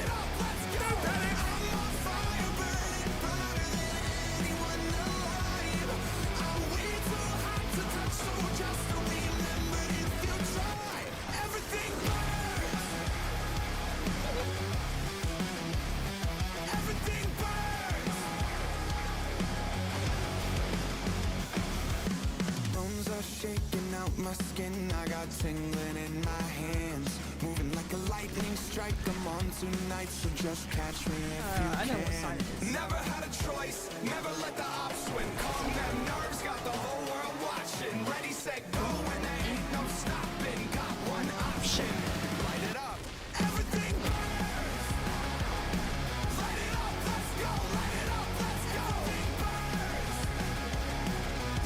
Don't panic! I'm on fire, burning brighter than anyone alive. Are we too hot to touch? So just remember if you try, everything burns. Everything burns. Bones are shaking out my skin. I got tingling in my hands, moving like a lightning strike. I'm on tonight, so just catch me if you I know what can. side it is. Never had a choice, never let the ops win. Calm them nerves, got the whole world watching. Ready, set, go, and there ain't no stopping. Got one option, light it up. Everything burns. Light it up, let's go. Light it up, let's go. Everything burns.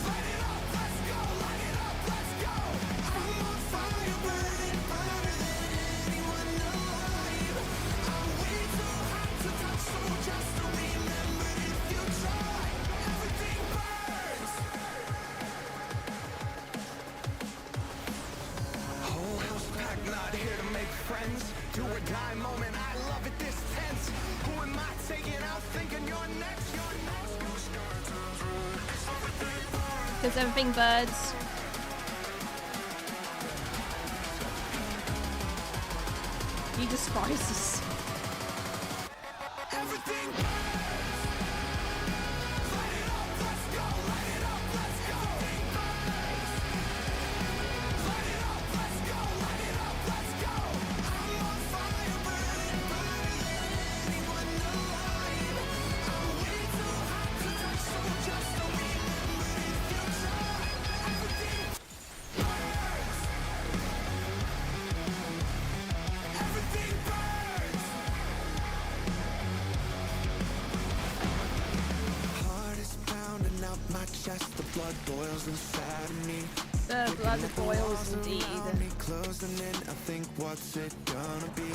Light it up, let's go. Light it up, let's go. I'm on fire, burning brighter than anyone alive. Are we too hot to touch? So just remember if you try, everything burns. Whole house packed, not here to make friends. Do or die moment, I love it this tense. Who am I taking out thinking you're next? You're next. Because everything birds. He despises. Everything burns. Light it up, let's go. Light it up, let's go. Everything burns. Light it up, let's go. Light it up, let's go. I'm on fire, burning brighter than anyone alive. Are we too hot to touch? So just remember if you try, everything burns. Everything burns. Heart is pounding out my chest, the blood boils inside of me. The blood boils indeed. Around me, closing in, I think what's it gonna be?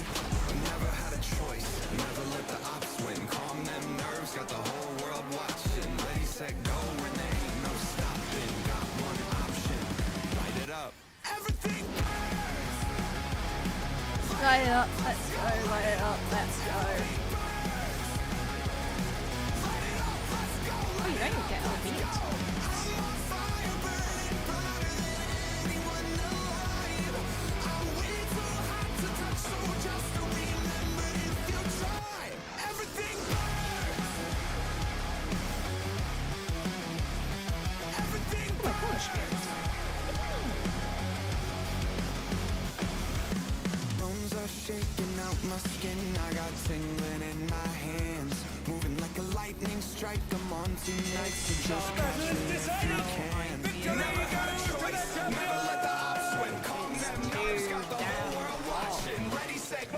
Never had a choice, never let the ops win. Calm them nerves, got the whole world watching. Ready, set, go, and there ain't no stopping. Got one option, light it up. Everything burns. Light it up, let's go, light it up, let's go. Oh, you don't even get LB at all. my skin, I got tingling in my hands. Moving like a lightning strike, I'm on tonight. So just catch me if you can. Never got a choice, never let the ops win. Calm them nerves, got the whole world watching. Ready, set, go.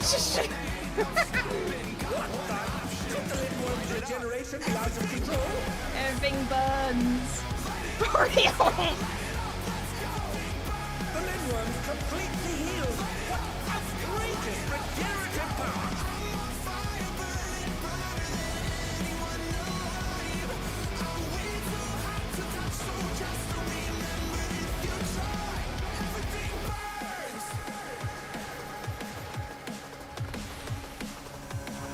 Regeneration be out of control. Everything burns. For real. The Lindworm's completely healed. What outrageous regenerative power!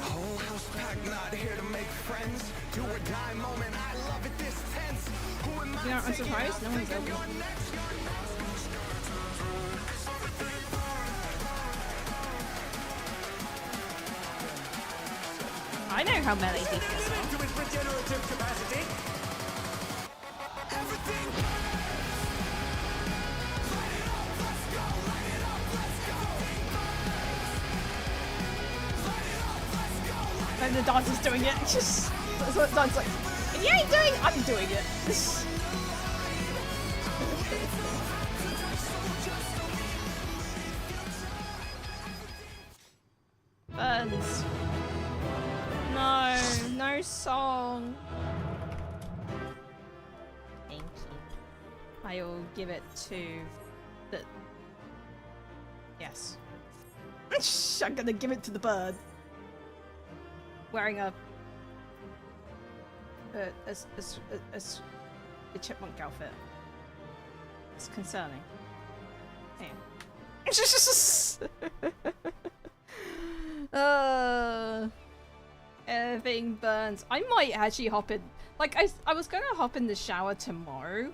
Whole house packed, not here to make friends. Do or die moment, I love it this tense. Who am I? You know, I'm surprised no one's open. I know how melee defense are. To its regenerative capacity. And the dance is doing it. Just that's what dance like. You ain't doing. I'm doing it. Burns. No, no song. Thank you. I will give it to the. Yes. I'm gonna give it to the bird. Wearing a chipmunk outfit. It's concerning. Hey. Everything burns. I might actually hop in. Like I was gonna hop in the shower tomorrow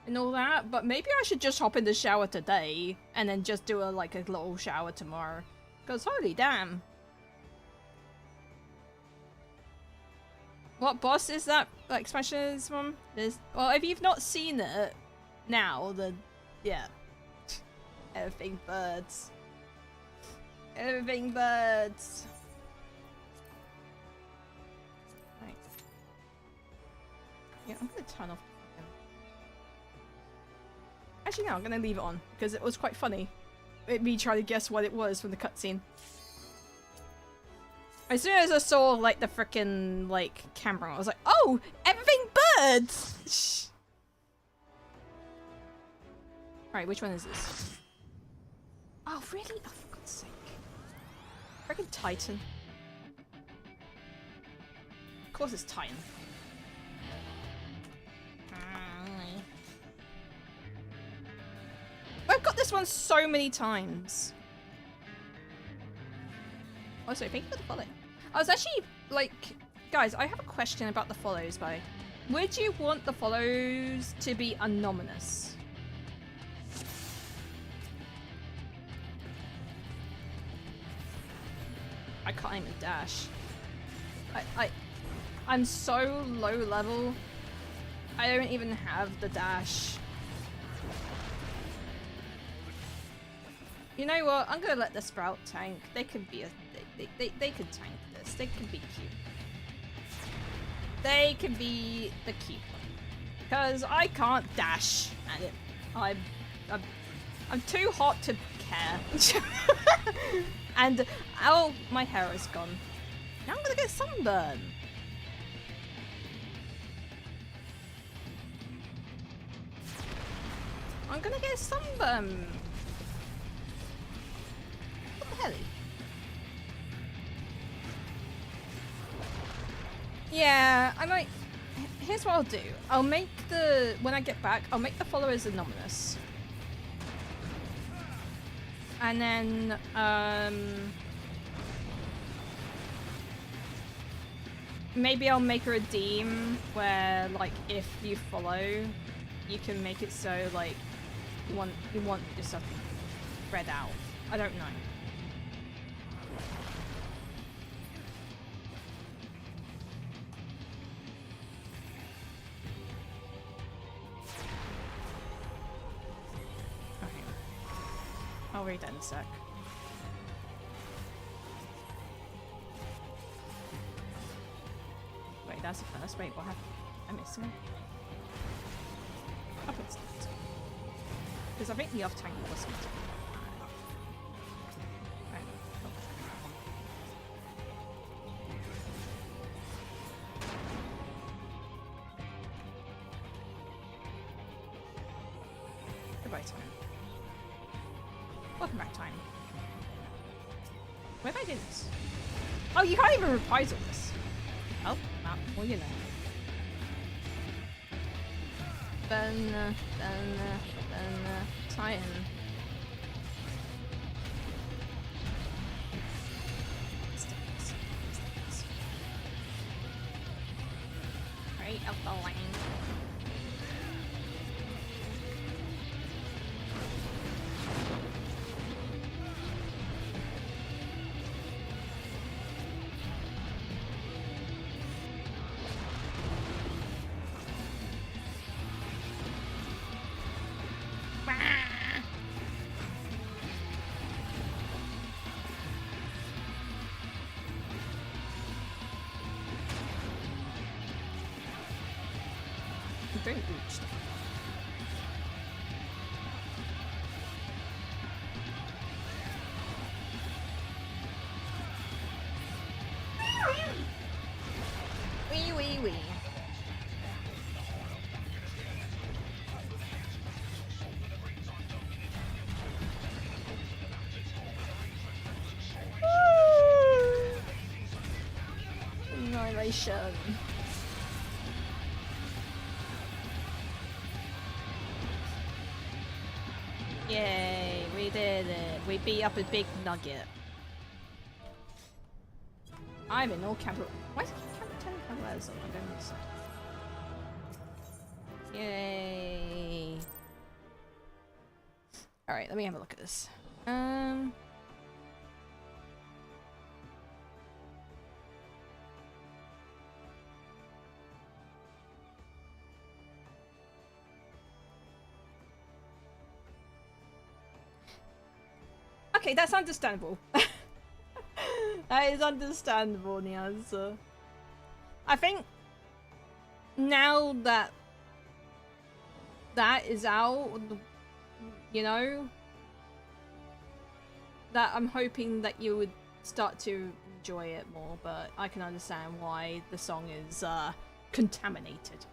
and all that, but maybe I should just hop in the shower today and then just do a little shower tomorrow. Cause holy damn. What boss is that expression from? Well, if you've not seen it now, then yeah. Everything birds. Everything birds. Right. Yeah, I'm gonna turn off. Actually, no, I'm gonna leave it on because it was quite funny. Me trying to guess what it was from the cutscene. As soon as I saw the frickin' camera, I was like, "Oh, everything birds!" Alright, which one is this? Oh, really? Oh, for God's sake. Frickin' Titan. Of course it's Titan. I've got this one so many times. Also, thank you for the follow. I was actually, guys, I have a question about the follows, by. Would you want the follows to be anonymous? I can't even dash. I'm so low level. I don't even have the dash. You know what? I'm gonna let the Sprout tank. They could be a. They could tank this. They could be cute. They can be the cute one. Because I can't dash at it. I'm too hot to care. And oh, my hair is gone. Now I'm gonna get sunburn. I'm gonna get sunburn. What the hell? Yeah, I might. Here's what I'll do. I'll make the when I get back. I'll make the followers anonymous, and then maybe I'll make a redeem where, if you follow, you can make it so you want yourself spread out. I don't know. I'll read that in a sec. that's the first. Wait, what happened? I'm missing it. Up it's because I think the off tank was something. Right. Goodbye, time. Welcome back, time. Where have I did this? Oh, you can't even reprisal this. Oh, well, you know. Then, Titan. Right up the lane. Doing good stuff. Wee wee wee. Annihilation. Yay, we did it. We beat up a big nugget. I'm in all capital. Why is it capital letters? I don't understand. Yay. Alright, let me have a look at this. Okay, that's understandable. That is understandable, Niaz. I think now that that is out, you know, that I'm hoping that you would start to enjoy it more, but I can understand why the song is contaminated.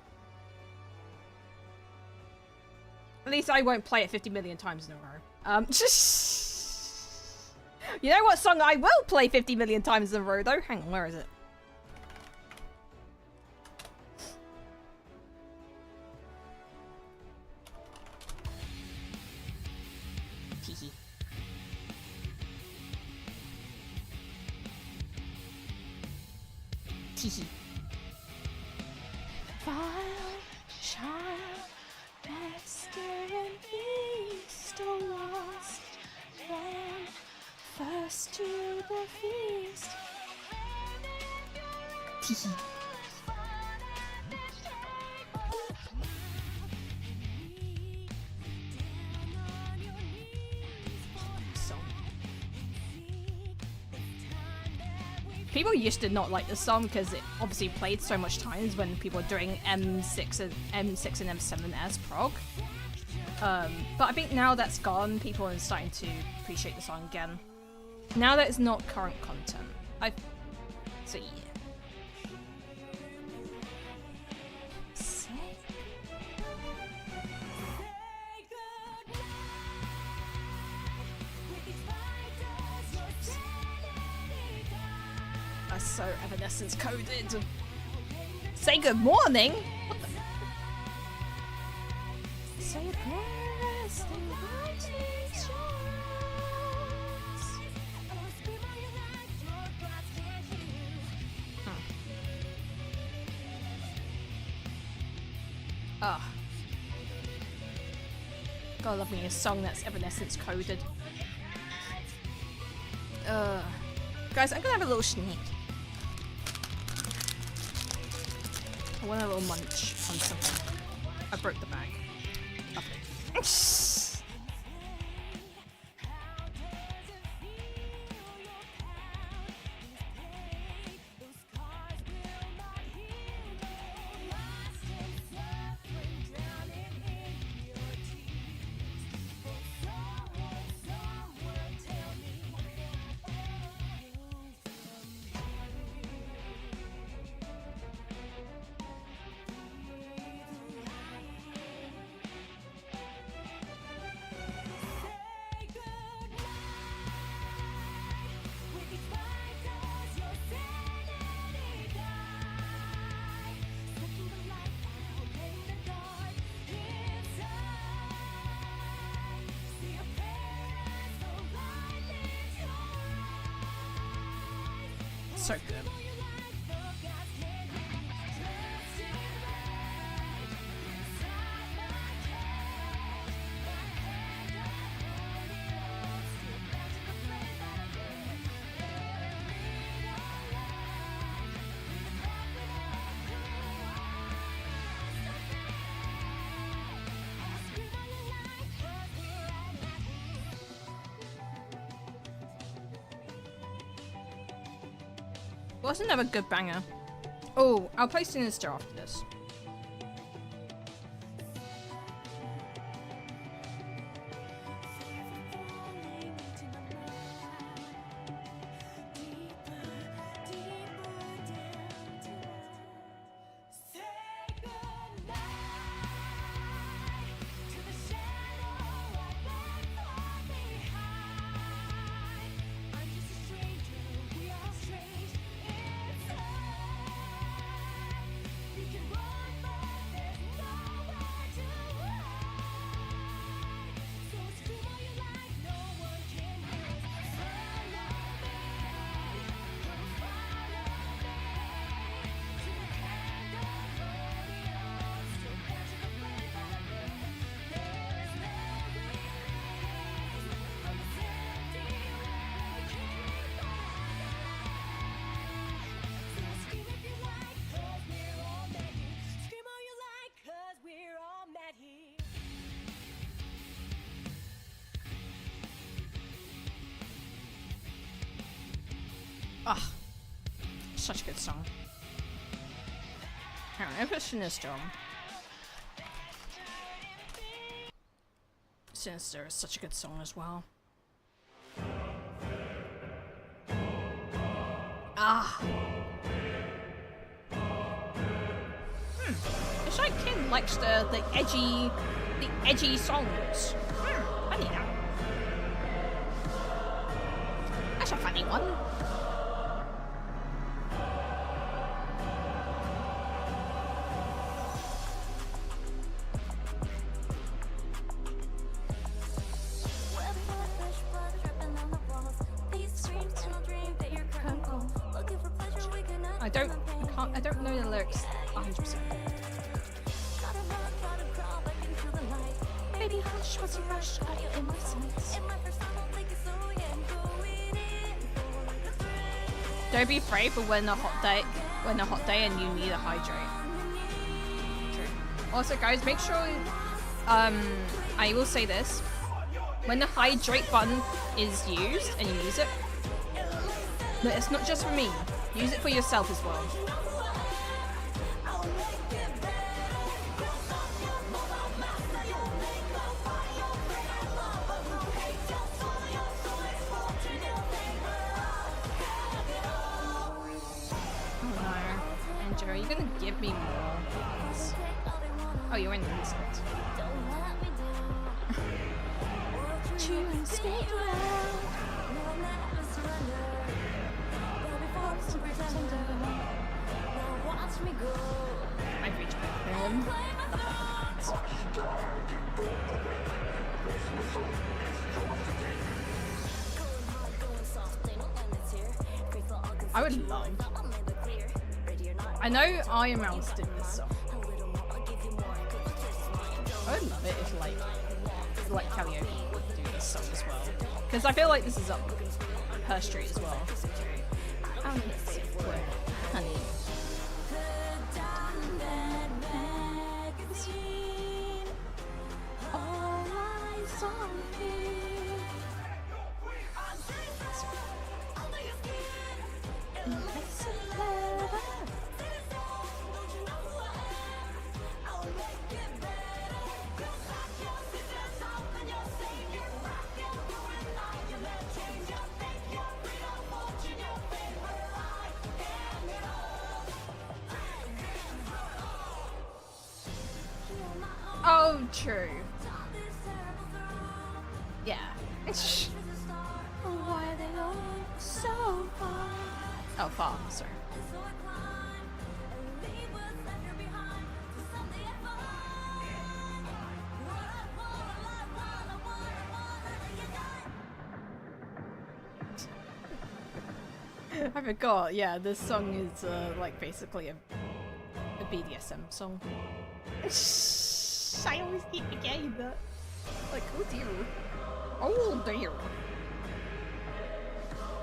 At least I won't play it 50 million times in a row. You know what song I will play 50 million times in a row though? Hang on, where is it? Teehee. Teehee. Vile child, master and beast, or lost lamb, first to the feast. Teehee. People used to not like this song because it obviously played so much times when people were doing M6 and M7 as prog. But I think now that's gone, people are starting to appreciate the song again. Now that it's not current content. So yeah. That's so Evanescence coded. Say good morning? What the? Say a prayer, stay right in shorts. Ah. Gotta love me a song that's Evanescence coded. Guys, I'm gonna have a little sneak. I want a little munch on something. I broke the bag. Okay. So good. Wasn't that a good banger? Oh, I'll play Sinister after this. Ah, such a good song. Hang on, I put Sinister on. Sinister is such a good song as well. Ah. It's like Kim likes the edgy songs. Funny now. That's a funny one. I don't know the lyrics 100%. Baby, hush, what's a rush? Are you in my sights? Don't be afraid for when a hot day and you need to hydrate. True. Also, guys, make sure. I will say this: when the hydrate button is used and you use it, but it's not just for me. Use it for yourself as well. Oh no. Andrew, are you gonna give me more? Oh, you're in the insect. I've reached him. I would love. I know Iron Mouse did this song. I would love it if like karaoke would do this song as well, because I feel like this is up her street as well. Honey. Oh, true. Yeah. Why are they all so far? Oh, far. Sorry. I forgot. Yeah, this song is like basically a BDSM song. I always keep forgetting that. Like, oh dear. Oh dear.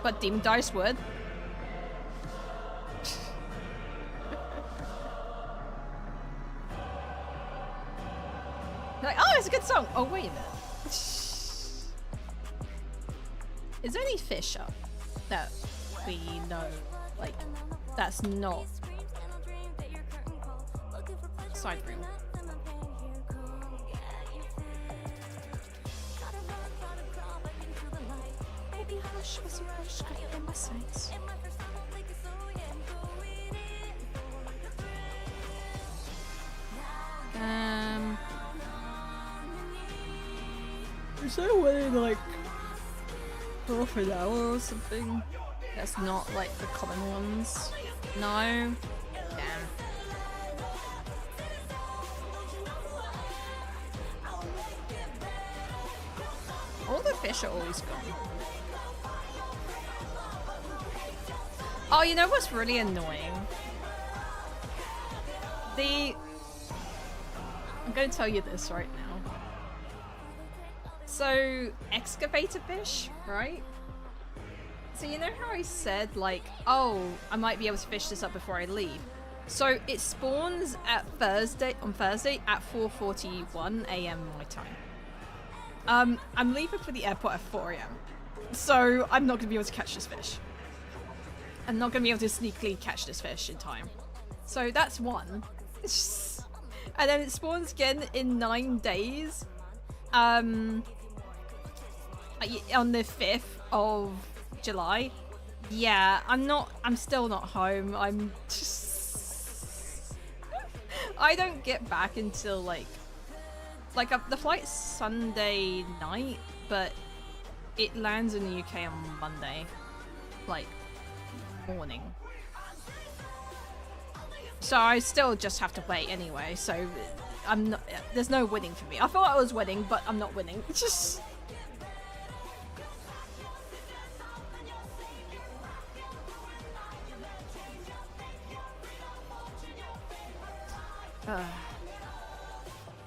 But Demon Dice would. Like, oh, it's a good song. Oh, wait a minute. Is there any fish up that we know? Like, that's not side room. Is there a way like half an hour or something? That's not like the common ones. No. Damn. All the fish are always gone. Oh, you know what's really annoying? I'm gonna tell you this right now. So, excavator fish, right? So you know how I said, like, oh, I might be able to fish this up before I leave? So it spawns on Thursday at 4:41 AM my time. I'm leaving for the airport at 4 AM. So I'm not gonna be able to catch this fish. I'm not gonna be able to sneakily catch this fish in time. So that's one. And then it spawns again in 9 days. On the 5th of July. Yeah, I'm still not home. I don't get back until like the flight's Sunday night, but it lands in the UK on Monday, like morning. So I still just have to wait anyway, so there's no winning for me. I thought I was winning, but I'm not winning. Just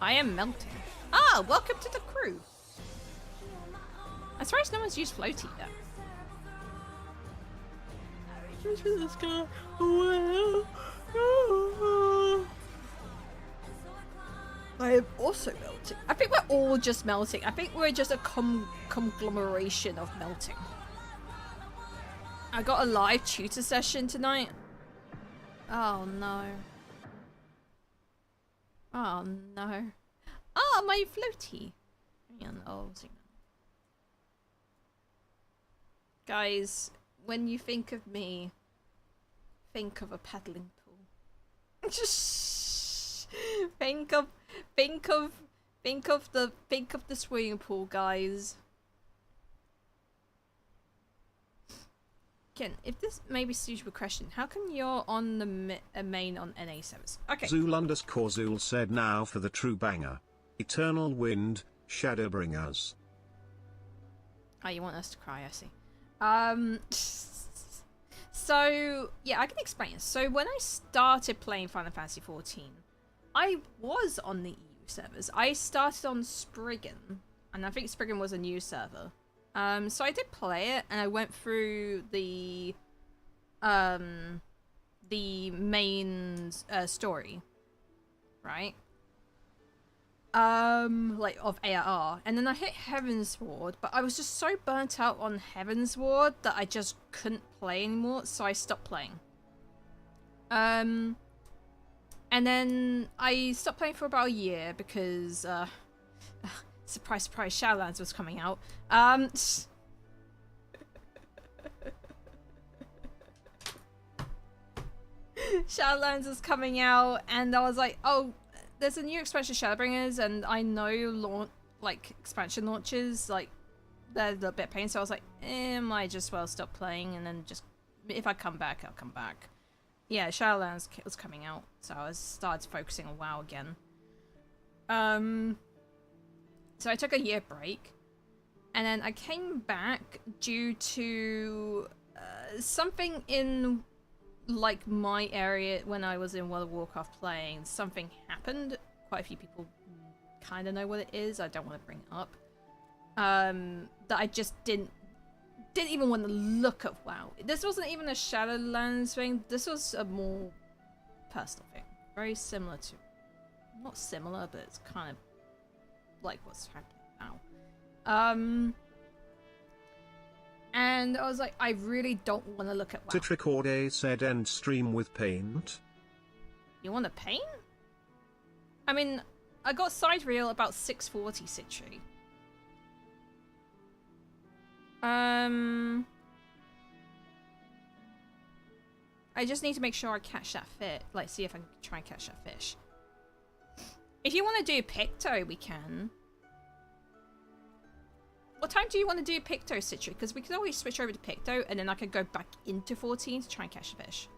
I am melting. Ah, welcome to the crew. As far as no one's used floaty yet. This guy. I am also melting. I think we're all just melting. I think we're just a conglomeration of melting. I got a live tutor session tonight. Oh no. Oh no. Ah, my floaty. Guys, when you think of me, think of a paddling pool. Just think of the swimming pool, guys. Ken, if this may be a suitable question, how come you're on the main on NA servers? Okay. Zool_Zool said now for the true banger. Eternal Wind, Shadowbringers. Oh, you want us to cry, I see. So, yeah, I can explain. So, when I started playing Final Fantasy XIV, I was on the EU servers. I started on Spriggan, and I think Spriggan was a new server. So I did play it, and I went through the main story, right? Like of ARR, and then I hit Heavensward, but I was just so burnt out on Heavensward that I just couldn't play anymore, so I stopped playing. And then I stopped playing for about a year because, surprise, surprise, Shadowlands was coming out. Shadowlands was coming out, and I was like, oh, there's a new expansion, Shadowbringers, and I know expansion launches, like, they're a little bit pain, so I was like, might just well stop playing, and then just, if I come back, I'll come back. Yeah, Shadowlands was coming out, so I started focusing on WoW again. So I took a year break, and then I came back due to something in like my area when I was in World of Warcraft playing, something happened. Quite a few people kind of know what it is. I don't want to bring it up. That I just didn't even want to look at. WoW. This wasn't even a Shadowlands thing. This was a more personal thing. Very similar to, not similar, but it's kind of like what's happening now. And I was like, I really don't want to look at WoW. Citricorde said end stream with paint. You want to paint? I mean, I got side reel about 640 Citri. I just need to make sure I catch that fish. Like, see if I can try and catch that fish. If you want to do Picto, we can. What time do you want to do Picto, Citri? Because we could always switch over to Picto, and then I could go back into 14 to try and catch the fish.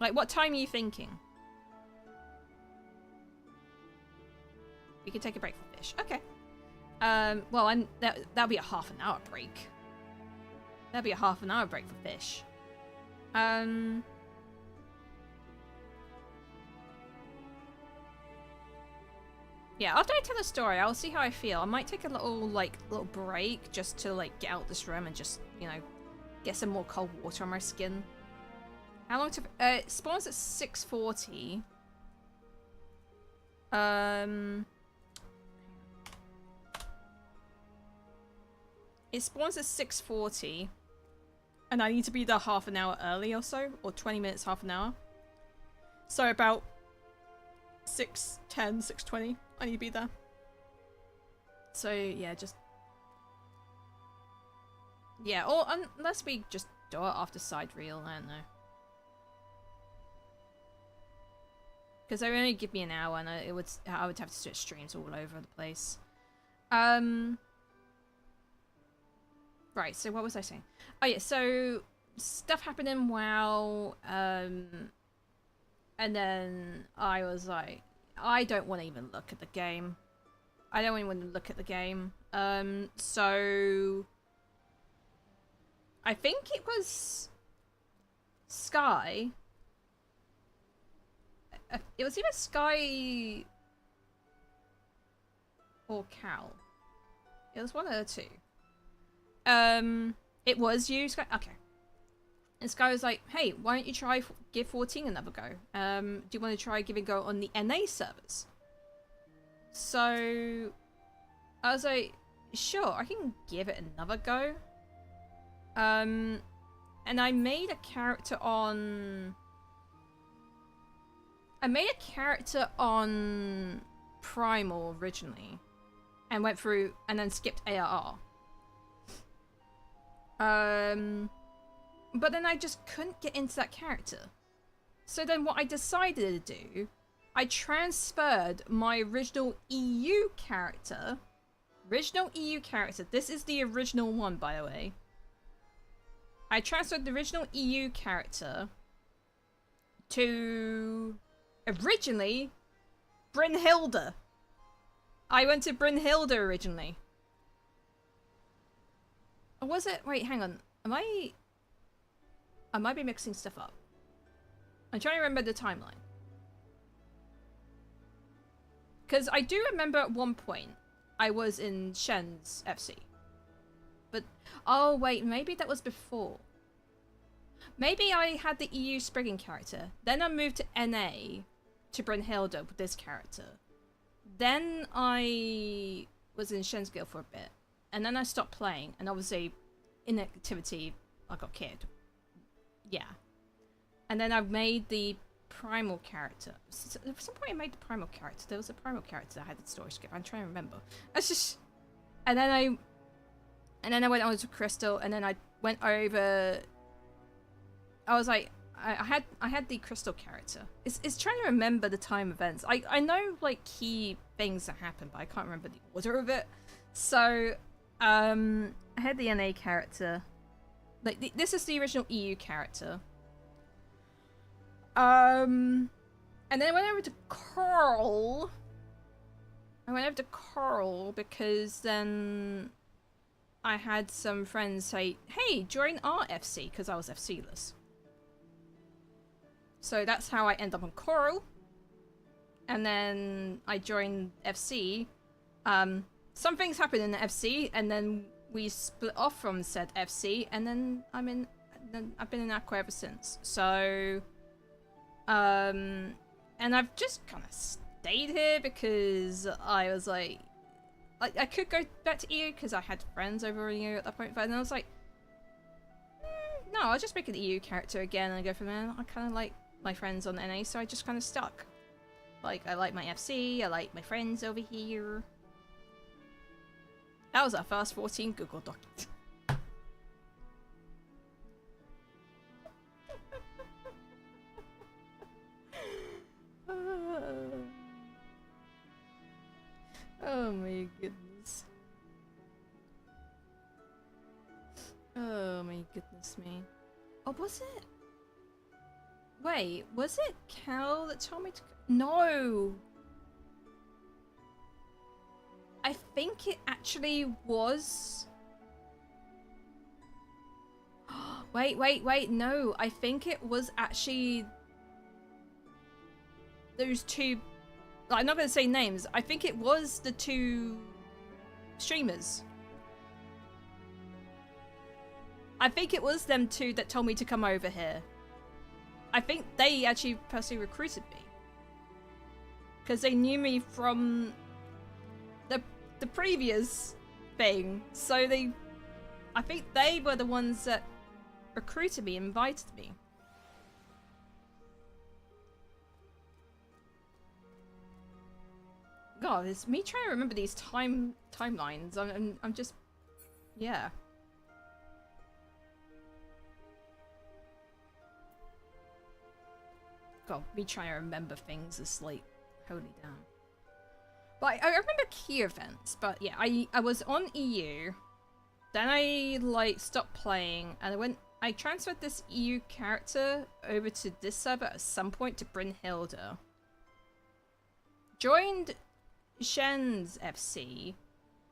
Like, what time are you thinking? We could take a break for fish. Okay. Well, that'll be a half an hour break. That'll be a half an hour break for fish. Yeah, after I tell the story, I'll see how I feel. I might take a little break just to, like, get out this room and just, you know, get some more cold water on my skin. How long to... it spawns at 6:40. It spawns at 6:40. And I need to be there half an hour early or so. Or 20 minutes, half an hour. So about 6:10, 6:20. I need to be there. So, yeah, just... Yeah, or unless we just do it after side reel, I don't know. Because they only give me an hour, and I would have to switch streams all over the place. Right, so what was I saying? Oh yeah, so stuff happened in WoW, and then I was like, I don't want to even look at the game. I don't even want to look at the game. So I think it was Sky. It was either Sky or Cal. It was one of the two. It was you, Sky. Okay. And Sky was like, "Hey, why don't you try give 14 another go? Do you want to try give it a go on the NA servers?" So I was like, "Sure, I can give it another go." And I made a character on. I made a character on Primal originally, and went through and then skipped ARR. But then I just couldn't get into that character. So then what I decided to do, I transferred my original EU character. This is the original one, by the way. I transferred the original EU character to originally Brynhilde. I went to Brynhilde originally. Or was it? Wait, hang on. I might be mixing stuff up. I'm trying to remember the timeline. Because I do remember at one point I was in Shen's FC. But, oh wait, maybe that was before. Maybe I had the EU Spriggan character. Then I moved to NA to Brynhilde with this character. Then I was in Shen's guild for a bit. And then I stopped playing. And obviously, inactivity, I got kicked. Yeah. And then I made the Primal character. At some point I made the Primal character. There was a Primal character that had the story script. I'm trying to remember. It's just... And then I went on to Crystal, and then I went over... I was like... I had the Crystal character. It's trying to remember the time events. I know, like, key things that happened, but I can't remember the order of it. So, I had the NA character. Like, this is the original EU character. And then I went over to Carl. I went over to Coral because then I had some friends say, hey, join our FC, because I was FC-less. So that's how I end up on Coral. And then I joined FC. Some things happened in the FC, and then we split off from said FC, and then I've been in Aqua ever since. So, and I've just kind of stayed here because I was like I could go back to EU because I had friends over in EU at that point, but then I was like, no, I'll just make an EU character again and go from there. I kind of like my friends on NA, so I just kind of stuck. Like, I like my FC, I like my friends over here. That was our first 14 Google document. Oh my goodness. Oh my goodness me. Oh, was it? Wait, was it Cal that told me to... No! I think it actually was... wait, no. I think it was actually... those two... I'm not going to say names. I think it was the two streamers. I think it was them two that told me to come over here. I think they actually personally recruited me. Because they knew me from the previous thing. So they... I think they were the ones that recruited me, invited me. God, it's me trying to remember these timelines. I'm just... yeah. God, me trying to remember things is like, holy damn. But I remember key events, but yeah, I was on EU, then I like stopped playing, and I transferred this EU character over to this server at some point to Brynhilde. Joined Shen's FC,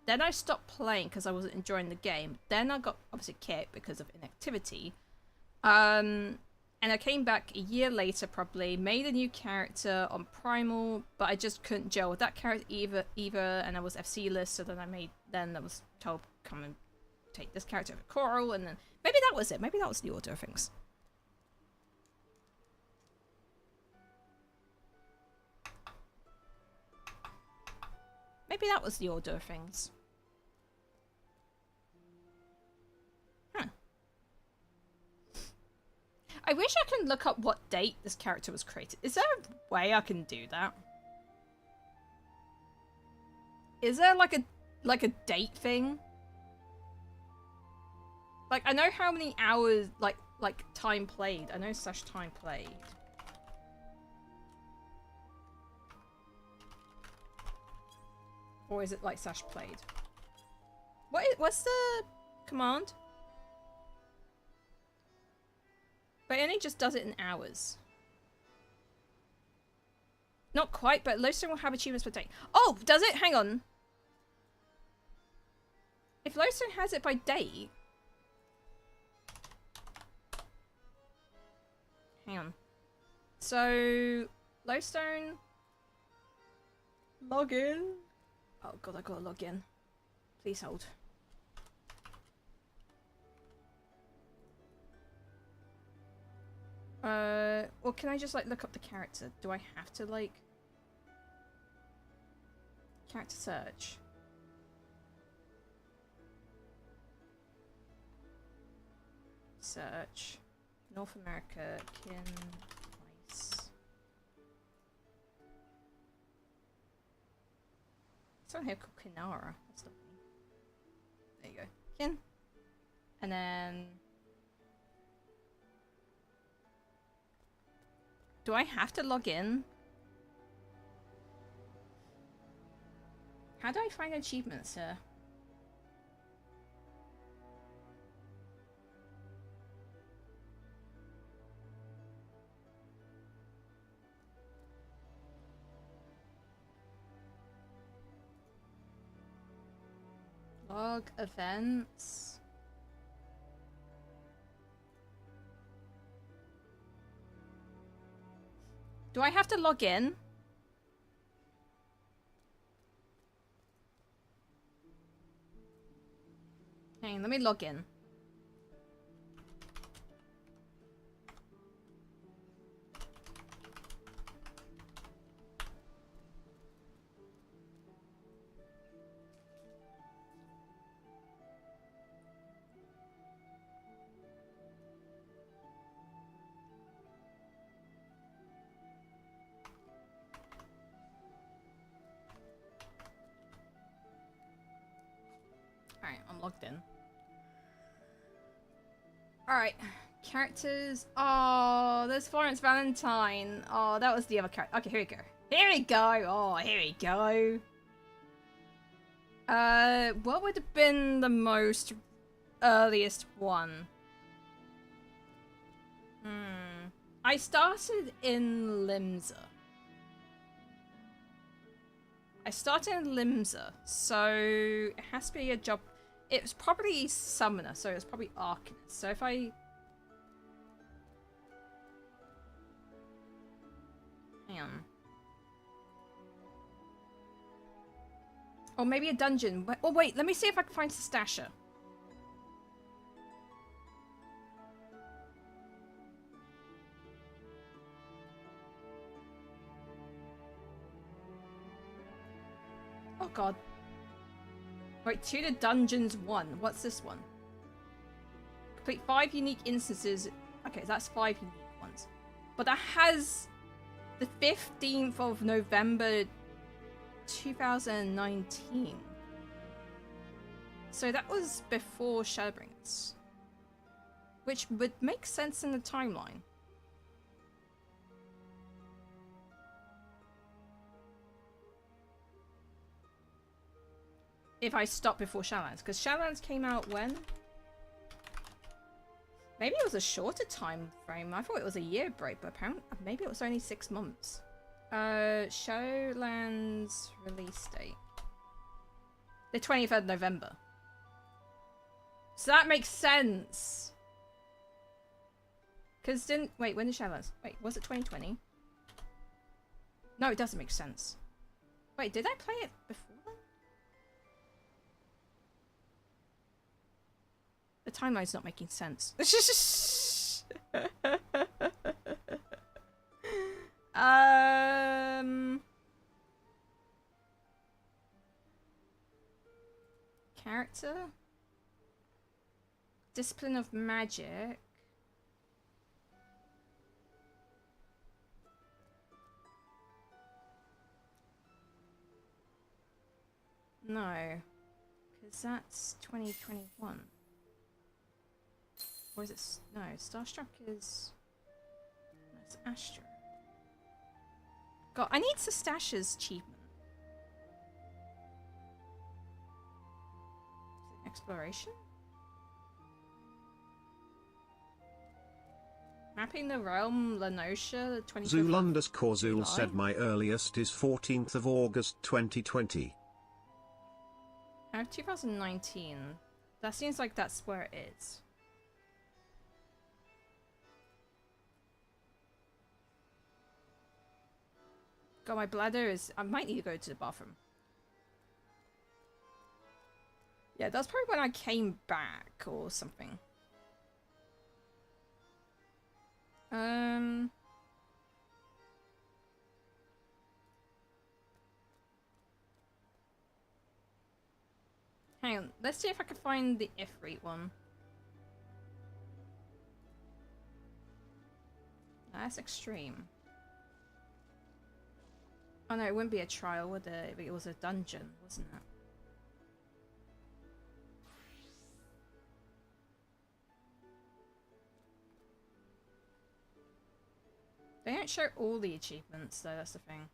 then I stopped playing because I wasn't enjoying the game. Then I got obviously kicked because of inactivity. And I came back a year later, probably, made a new character on Primal, but I just couldn't gel with that character either, and I was FC-less, so then I was told, come and take this character over Coral, and then, maybe that was it, maybe that was the order of things. Maybe that was the order of things. Huh. I wish I could look up what date this character was created. Is there a way I can do that? Is there like a date thing? Like, I know how many hours, like time played. I know / time played. Or is it like / played? What's the command? But it only just does it in hours. Not quite, but Lodestone will have achievements per day. Oh, does it? Hang on. If Lodestone has it by date... Hang on. So, Lodestone... Log in. Oh god, I gotta log in. Please hold. Well, can I just, like, look up the character? Do I have to, like... Character search? Search. North America, Kin, Place. Someone here called Kinara. That's not me. There you go. Kin. And then... Do I have to log in? How do I find achievements here? Log events. Do I have to log in? Hang on, let me log in. Alright, I'm logged in. Alright, characters. Oh, there's Florence Valentine. Oh, that was the other character. Okay, here we go. Here we go. Oh, here we go. What would have been the most earliest one? I started in Limsa. So it has to be a job. It was probably Summoner, so it's probably Arcanist. So if I... Hang on. Or maybe a dungeon. Oh wait, let me see if I can find Stasha. Oh god. Wait, 2 to dungeons 1. What's this one? Complete 5 unique instances. Okay, that's 5 unique ones. But that has the 15th of November 2019. So that was before Shadowbringers. Which would make sense in the timeline. If I stop before Shadowlands, because Shadowlands came out when? Maybe it was a shorter time frame. I thought it was a year break, but apparently maybe it was only 6 months. Shadowlands release date. The 23rd November. So that makes sense. Because wait, when did Shadowlands? Wait, was it 2020? No, it doesn't make sense. Wait, did I play it before then? The timeline's not making sense. Character? Discipline of Magic. No. Because that's 2021. Or is it... No, Starstruck is... That's Astra. God, I need Stasha's achievement. Is it exploration? Mapping the realm, Lenosha, the 25th Zul of _Zul July? said my earliest is 14th of August 2020. 2019. That seems like that's where it is. God, my bladder is... I might need to go to the bathroom. Yeah, that's probably when I came back or something. Hang on, let's see if I can find the Ifrit one. That's extreme. Oh no, it wouldn't be a trial, would it? It was a dungeon, wasn't it? They don't show all the achievements though, that's the thing.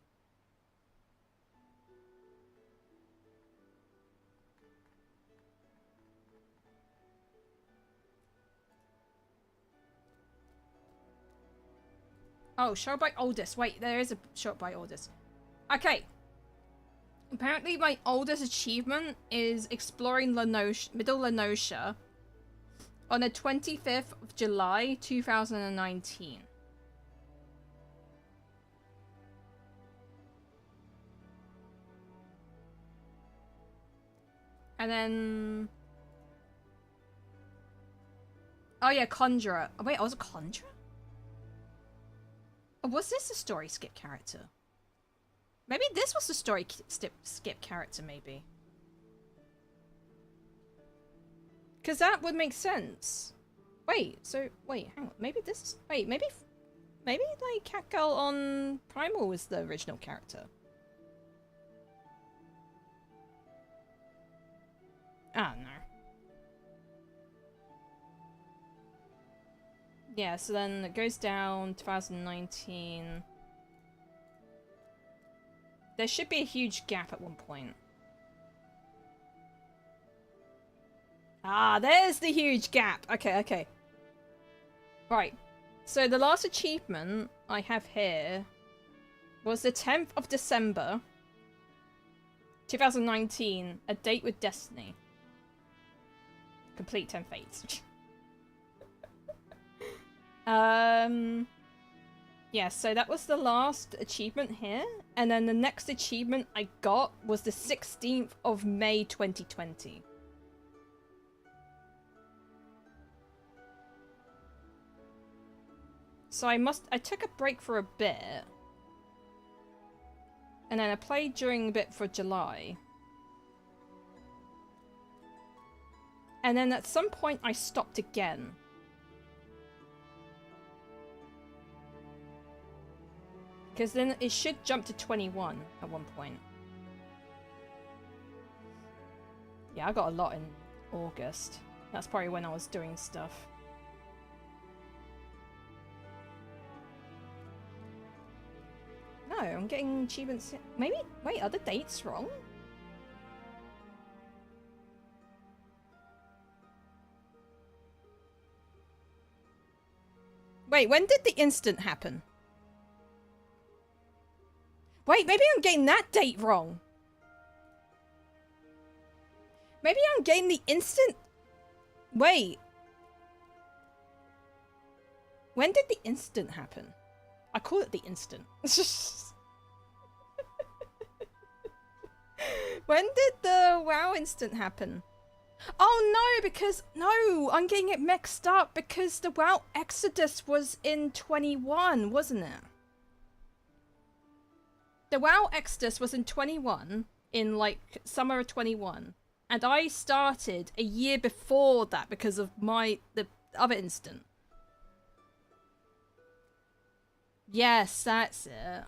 Oh, show by oldest. Wait, there is a shot by oldest. Okay. Apparently my oldest achievement is exploring Middle Lenosha on the 25th of July 2019. And then... Oh yeah, Conjurer. Oh, wait, I was a Conjurer? Oh, was this a story skip character? Maybe this was the story skip character, maybe. Because that would make sense. Wait, wait, hang on. Maybe this... Wait, maybe, like, Catgirl on Primal was the original character. Ah, no. Yeah, so then it goes down 2019. There should be a huge gap at one point. Ah, there's the huge gap. Okay, okay. Right. So the last achievement I have here was the 10th of December 2019, A Date with Destiny. Complete 10 fates. Yeah, so that was the last achievement here. And then the next achievement I got was the 16th of May 2020. So I took a break for a bit. And then I played during a bit for July. And then at some point I stopped again. Because then it should jump to 21 at one point. Yeah, I got a lot in August. That's probably when I was doing stuff. No, I'm getting achievements. Maybe. Wait, are the dates wrong? Wait, when did the instant happen? Wait, maybe I'm getting that date wrong. Maybe I'm getting the instant... Wait. When did the instant happen? I call it the instant. When did the WoW instant happen? Oh no, because... No, I'm getting it mixed up because the WoW Exodus was in 21, wasn't it? The WoW Exodus was in 21, in like summer of 21, and I started a year before that because of the other instant. Yes, that's it.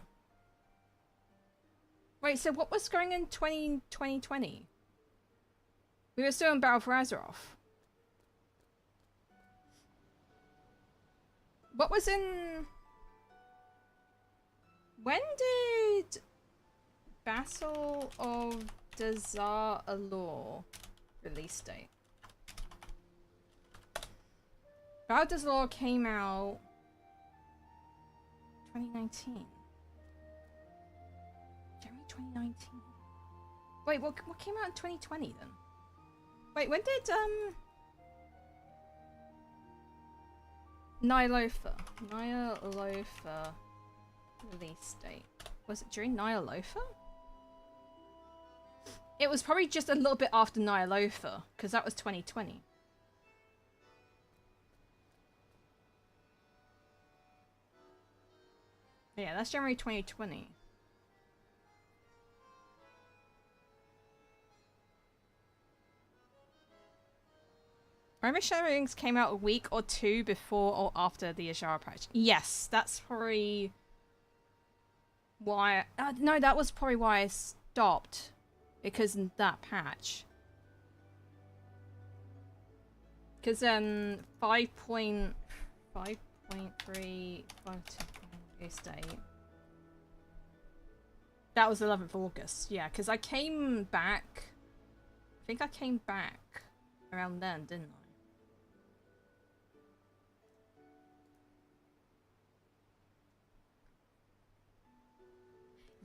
Wait, so what was going in 2020? We were still in Battle for Azeroth. What was in... When did Battle of Dazar Allure release date? Battle of Dazar Allure came out 2019. January 2019. Wait, what came out in 2020 then? Wait, when did Nylofa release date? Was it during Nylofa? It was probably just a little bit after Nylofa, because that was 2020. Yeah, that's January 2020. Rainbow Shadow Wings came out a week or two before or after the Azshara patch. Yes, that's probably why... no, that was probably why I stopped. Because in that patch. Because 5.3 release date. That was 11th of August. Yeah, because I came back... I think I came back around then, didn't I?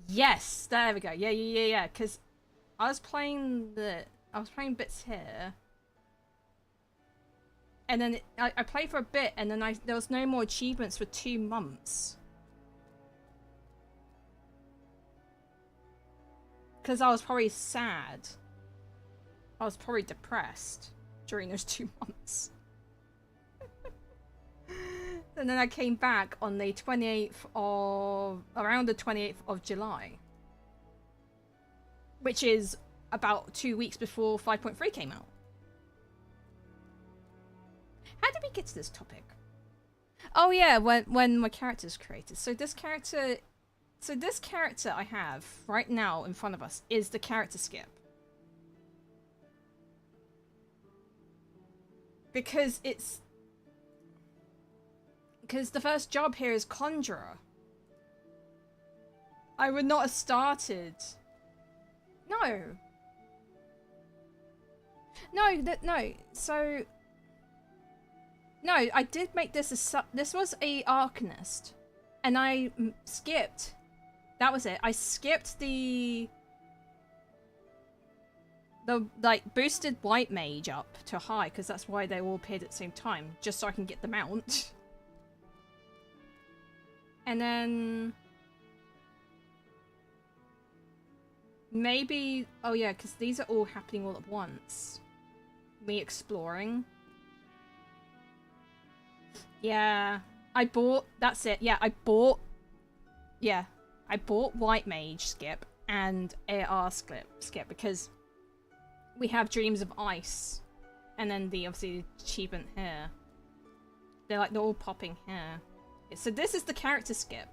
Yes, there we go. Yeah, because I was playing bits here. And then I played for a bit, and then there was no more achievements for 2 months. Because I was probably sad. I was probably depressed during those 2 months. And then I came back on the 28th of... around the 28th of July. Which is about 2 weeks before 5.3 came out. How did we get to this topic? Oh yeah, when my character's created. So this character I have right now in front of us is the character skip. Because the first job here is Conjurer. I would not have started. No. No. So... No, I did make this this was a Arcanist. And I skipped. That was it. I skipped the like boosted white mage up to high, because that's why they all appeared at the same time, just so I can get the mount. And then maybe, oh yeah, because these are all happening all at once. Me exploring. Yeah, I bought, that's it. Yeah, I bought White Mage skip and AR skip because we have Dreams of Ice, and then the obviously achievement here. They're all popping here. So this is the character skip.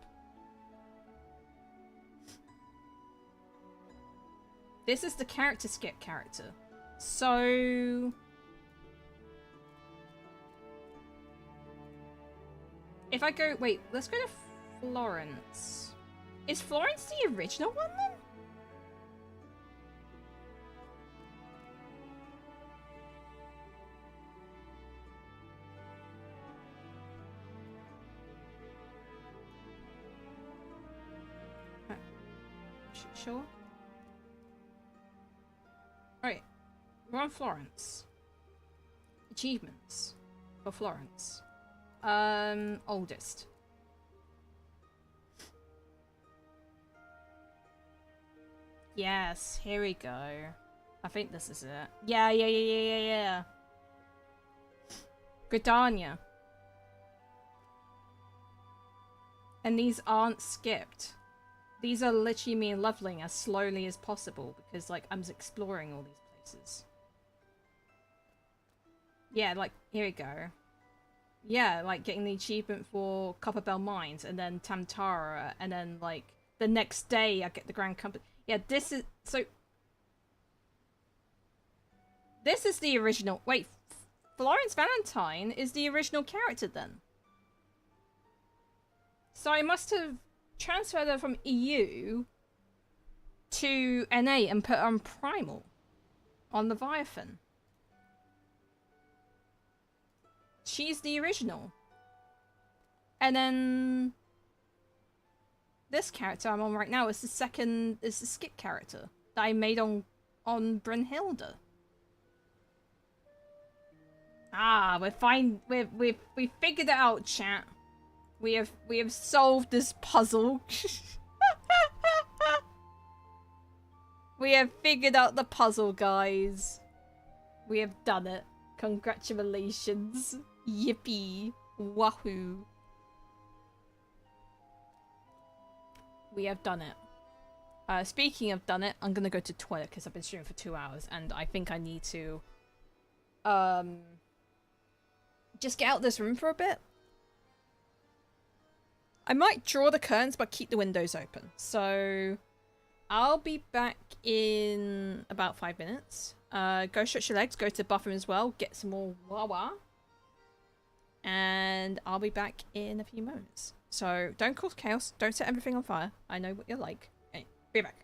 This is the character skip character. So if I go, wait, let's go to Florence. Is Florence the original one then? Sure. Alright, we're on Florence. Achievements for Florence. Oldest. Yes, here we go. I think this is it. Yeah. Gridania. And these aren't skipped. These are literally me leveling as slowly as possible because, like, I'm exploring all these places. Yeah, like, here we go. Yeah, like, getting the achievement for Copperbell Mines, and then Tamtara, and then, like, the next day I get the Grand Company. Yeah, this is... So... This is the original... Wait, Florence Valentine is the original character, then? So I must have transferred her from EU to NA and put her on Primal on Leviathan. She's the original. And then this character I'm on right now is the skip character that I made on Brunhilde. Ah, we're fine. We figured it out, chat. We have solved this puzzle. We have figured out the puzzle, guys. We have done it. Congratulations. Yippee. Wahoo. We have done it. Speaking of done it, I'm gonna go to the toilet because I've been streaming for 2 hours and I think I need to just get out of this room for a bit. I might draw the curtains but keep the windows open. So I'll be back in about 5 minutes. Go stretch your legs, go to the bathroom as well, get some more wawa. And I'll be back in a few moments. So don't cause chaos, don't set everything on fire. I know what you're like. Okay, be back.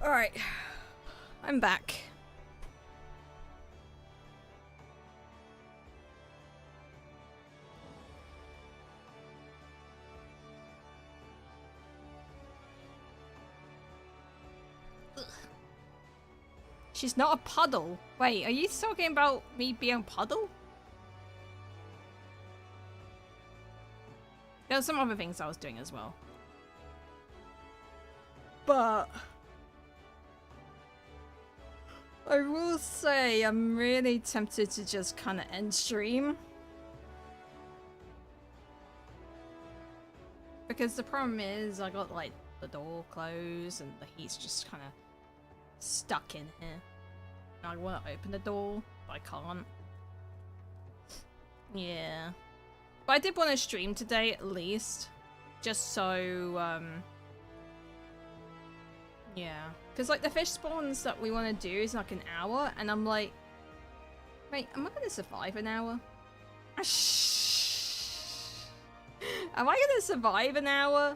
Alright. I'm back. She's not a puddle. Wait, are you talking about me being a puddle? There were some other things I was doing as well. But I will say I'm really tempted to just kind of end stream. Because the problem is I got like the door closed and the heat's just kind of stuck in here. And I want to open the door, but I can't. Yeah. But I did want to stream today at least. Just so, yeah. Because like the fish spawns that we want to do is like an hour, and I'm like, wait, am I going to survive an hour? Am I going to survive an hour?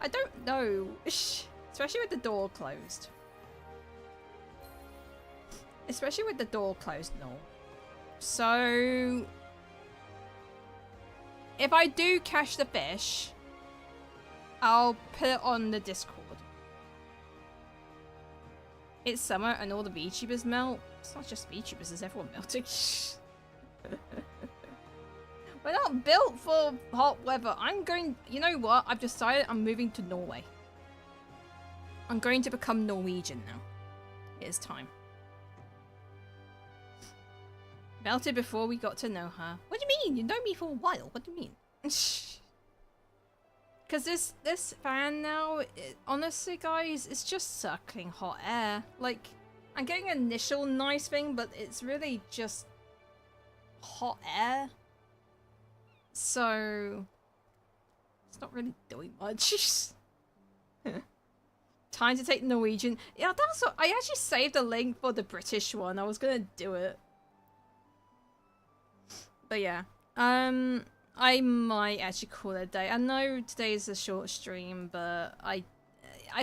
I don't know. Especially with the door closed. Especially with the door closed, no. So if I do catch the fish, I'll put it on the Discord. It's summer and all the VTubers melt. It's not just VTubers, it's everyone melting. We're not built for hot weather. I'm going... You know what? I've decided I'm moving to Norway. I'm going to become Norwegian now. It is time. Melted before we got to know her. What do you mean? You know me for a while. What do you mean? Because this fan now, honestly guys, it's just sucking hot air. Like, I'm getting an initial nice thing, but it's really just hot air. So it's not really doing much. Time to take Norwegian. Yeah, that's what I actually saved a link for the British one. I was gonna do it. But yeah, I might actually call it a day. I know today is a short stream, but I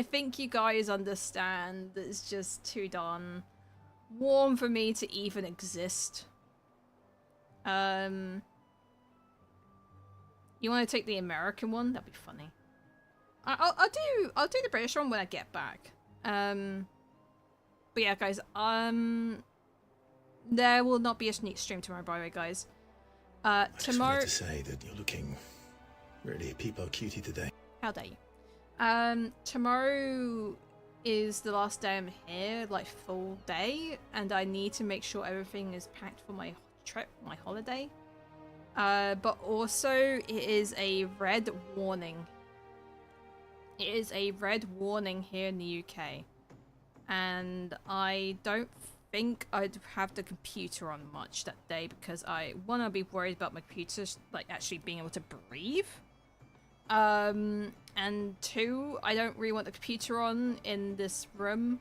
think you guys understand that it's just too darn warm for me to even exist. You want to take the American one? That'd be funny. I'll do the British one when I get back. But yeah, guys. There will not be a sneak stream tomorrow, by the way, guys. I just Tomorrow. wanted to say that you're looking really people cutie today. How dare you? Tomorrow is the last day I'm here, like full day, and I need to make sure everything is packed for my trip, my holiday. But also it is a red warning. It is a red warning here in the UK, and I don't think I'd have the computer on much that day because I want to be worried about my computer like actually being able to breathe. And two, I don't really want the computer on in this room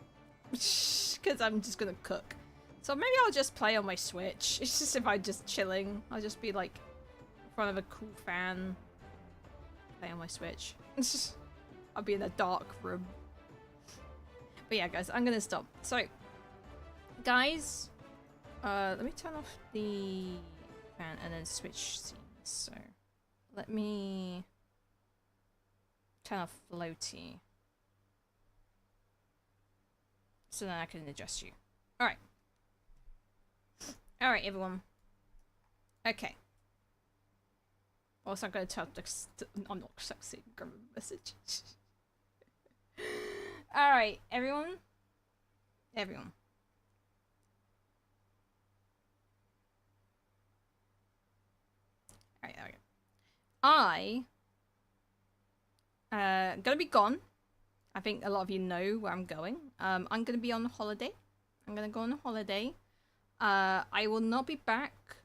because I'm just gonna cook. So maybe I'll just play on my Switch. It's just if I'm just chilling, I'll just be like in front of a cool fan, play on my Switch. I'll be in a dark room. But yeah, guys, I'm gonna stop. So, guys, let me turn off the fan and then switch scenes. So, let me turn off floaty. So then I can adjust you. Alright. Alright, everyone. Okay. Also, I'm going to tell I'm not sexy. Grab a message. Alright, everyone. Everyone. Alright, there we go. I'm gonna be gone. I think a lot of you know where I'm going. I'm gonna be on holiday. I'm gonna go on a holiday. I will not be back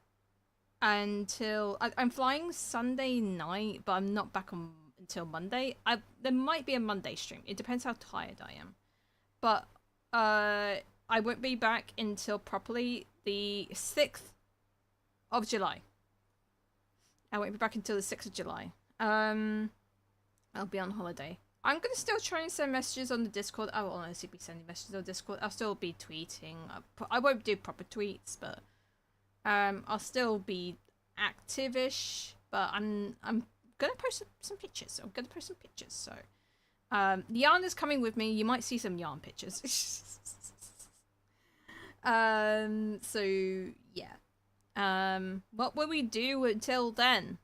until I'm flying Sunday night, but I'm not back on until Monday. There might be a Monday stream. It depends how tired I am. But I won't be back until properly the 6th of July. I won't be back until the 6th of July. I'll be on holiday. I'm gonna still try and send messages on the Discord. I will honestly be sending messages on Discord. I'll still be tweeting. I won't do proper tweets, but I'll still be active-ish. But I'm gonna post some pictures. I'm gonna post some pictures. So Yarn is coming with me. You might see some Yarn pictures. So yeah. What will we do until then?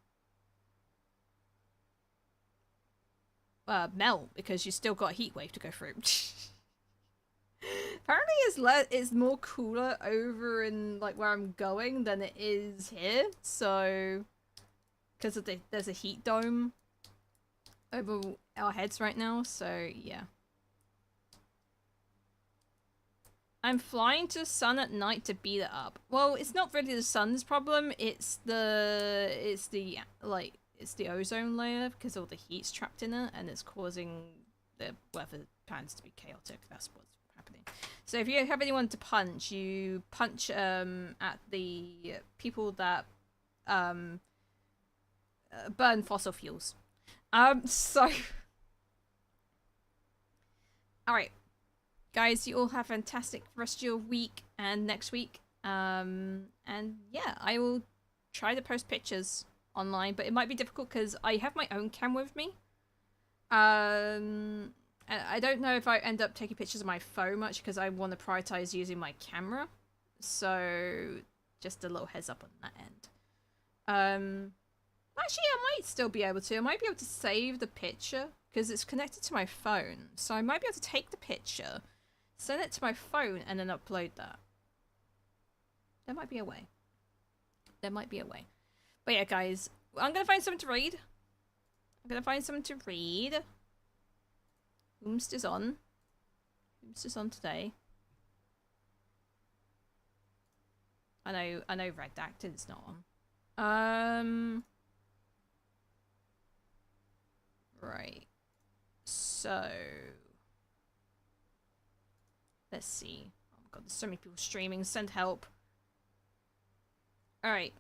Melt, because you still got a heat wave to go through. Apparently it's more cooler over in like where I'm going than it is here, so because of there's a heat dome over our heads right now, so yeah. I'm flying to the sun at night to beat it up. Well, it's not really the sun's problem, it's the ozone layer, because all the heat's trapped in it, and it's causing the weather patterns to be chaotic. That's what's happening. So if you have anyone to punch, you punch at the people that burn fossil fuels. So alright. Guys, you all have a fantastic rest of your week and next week. And yeah, I will try to post pictures online, but it might be difficult because I have my own cam with me. And I don't know if I end up taking pictures of my phone much because I want to prioritize using my camera. So just a little heads up on that end. Actually, I might still be able to. I might be able to save the picture because it's connected to my phone. So I might be able to take the picture, send it to my phone, and then upload that. There might be a way. There might be a way. But yeah, guys, I'm gonna find something to read. Whomst is on. Whomst is on today. I know Redacted's not on. Right. So let's see. Oh my god, there's so many people streaming. Send help. Alright.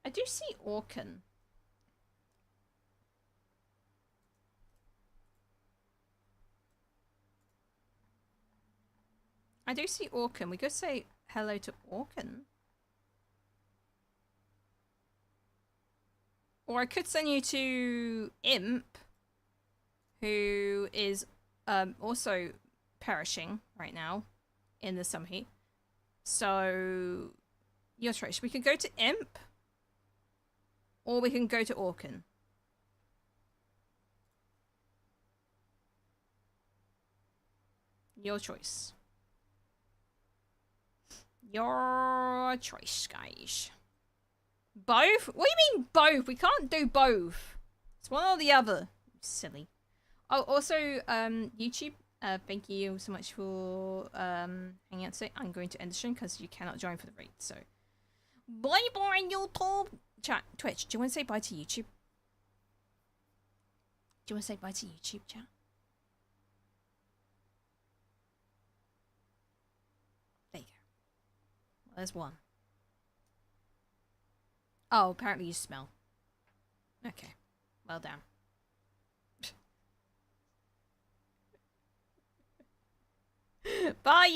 I do see Orkin. We could say hello to Orkin. Or I could send you to Imp, who is also perishing right now in the summer heat. So, your choice. We can go to Imp, or we can go to Orkin. Your choice. Your choice, guys. Both? What do you mean both? We can't do both. It's one or the other. Silly. Oh, also, YouTube, thank you so much for hanging out today. I'm going to end the stream because you cannot join for the raid, so. Bye-bye, YouTube! Chat, Twitch, do you want to say bye to YouTube? Do you want to say bye to YouTube, chat? There you go. Well, there's one. Oh, apparently you smell. Okay. Well done. Bye,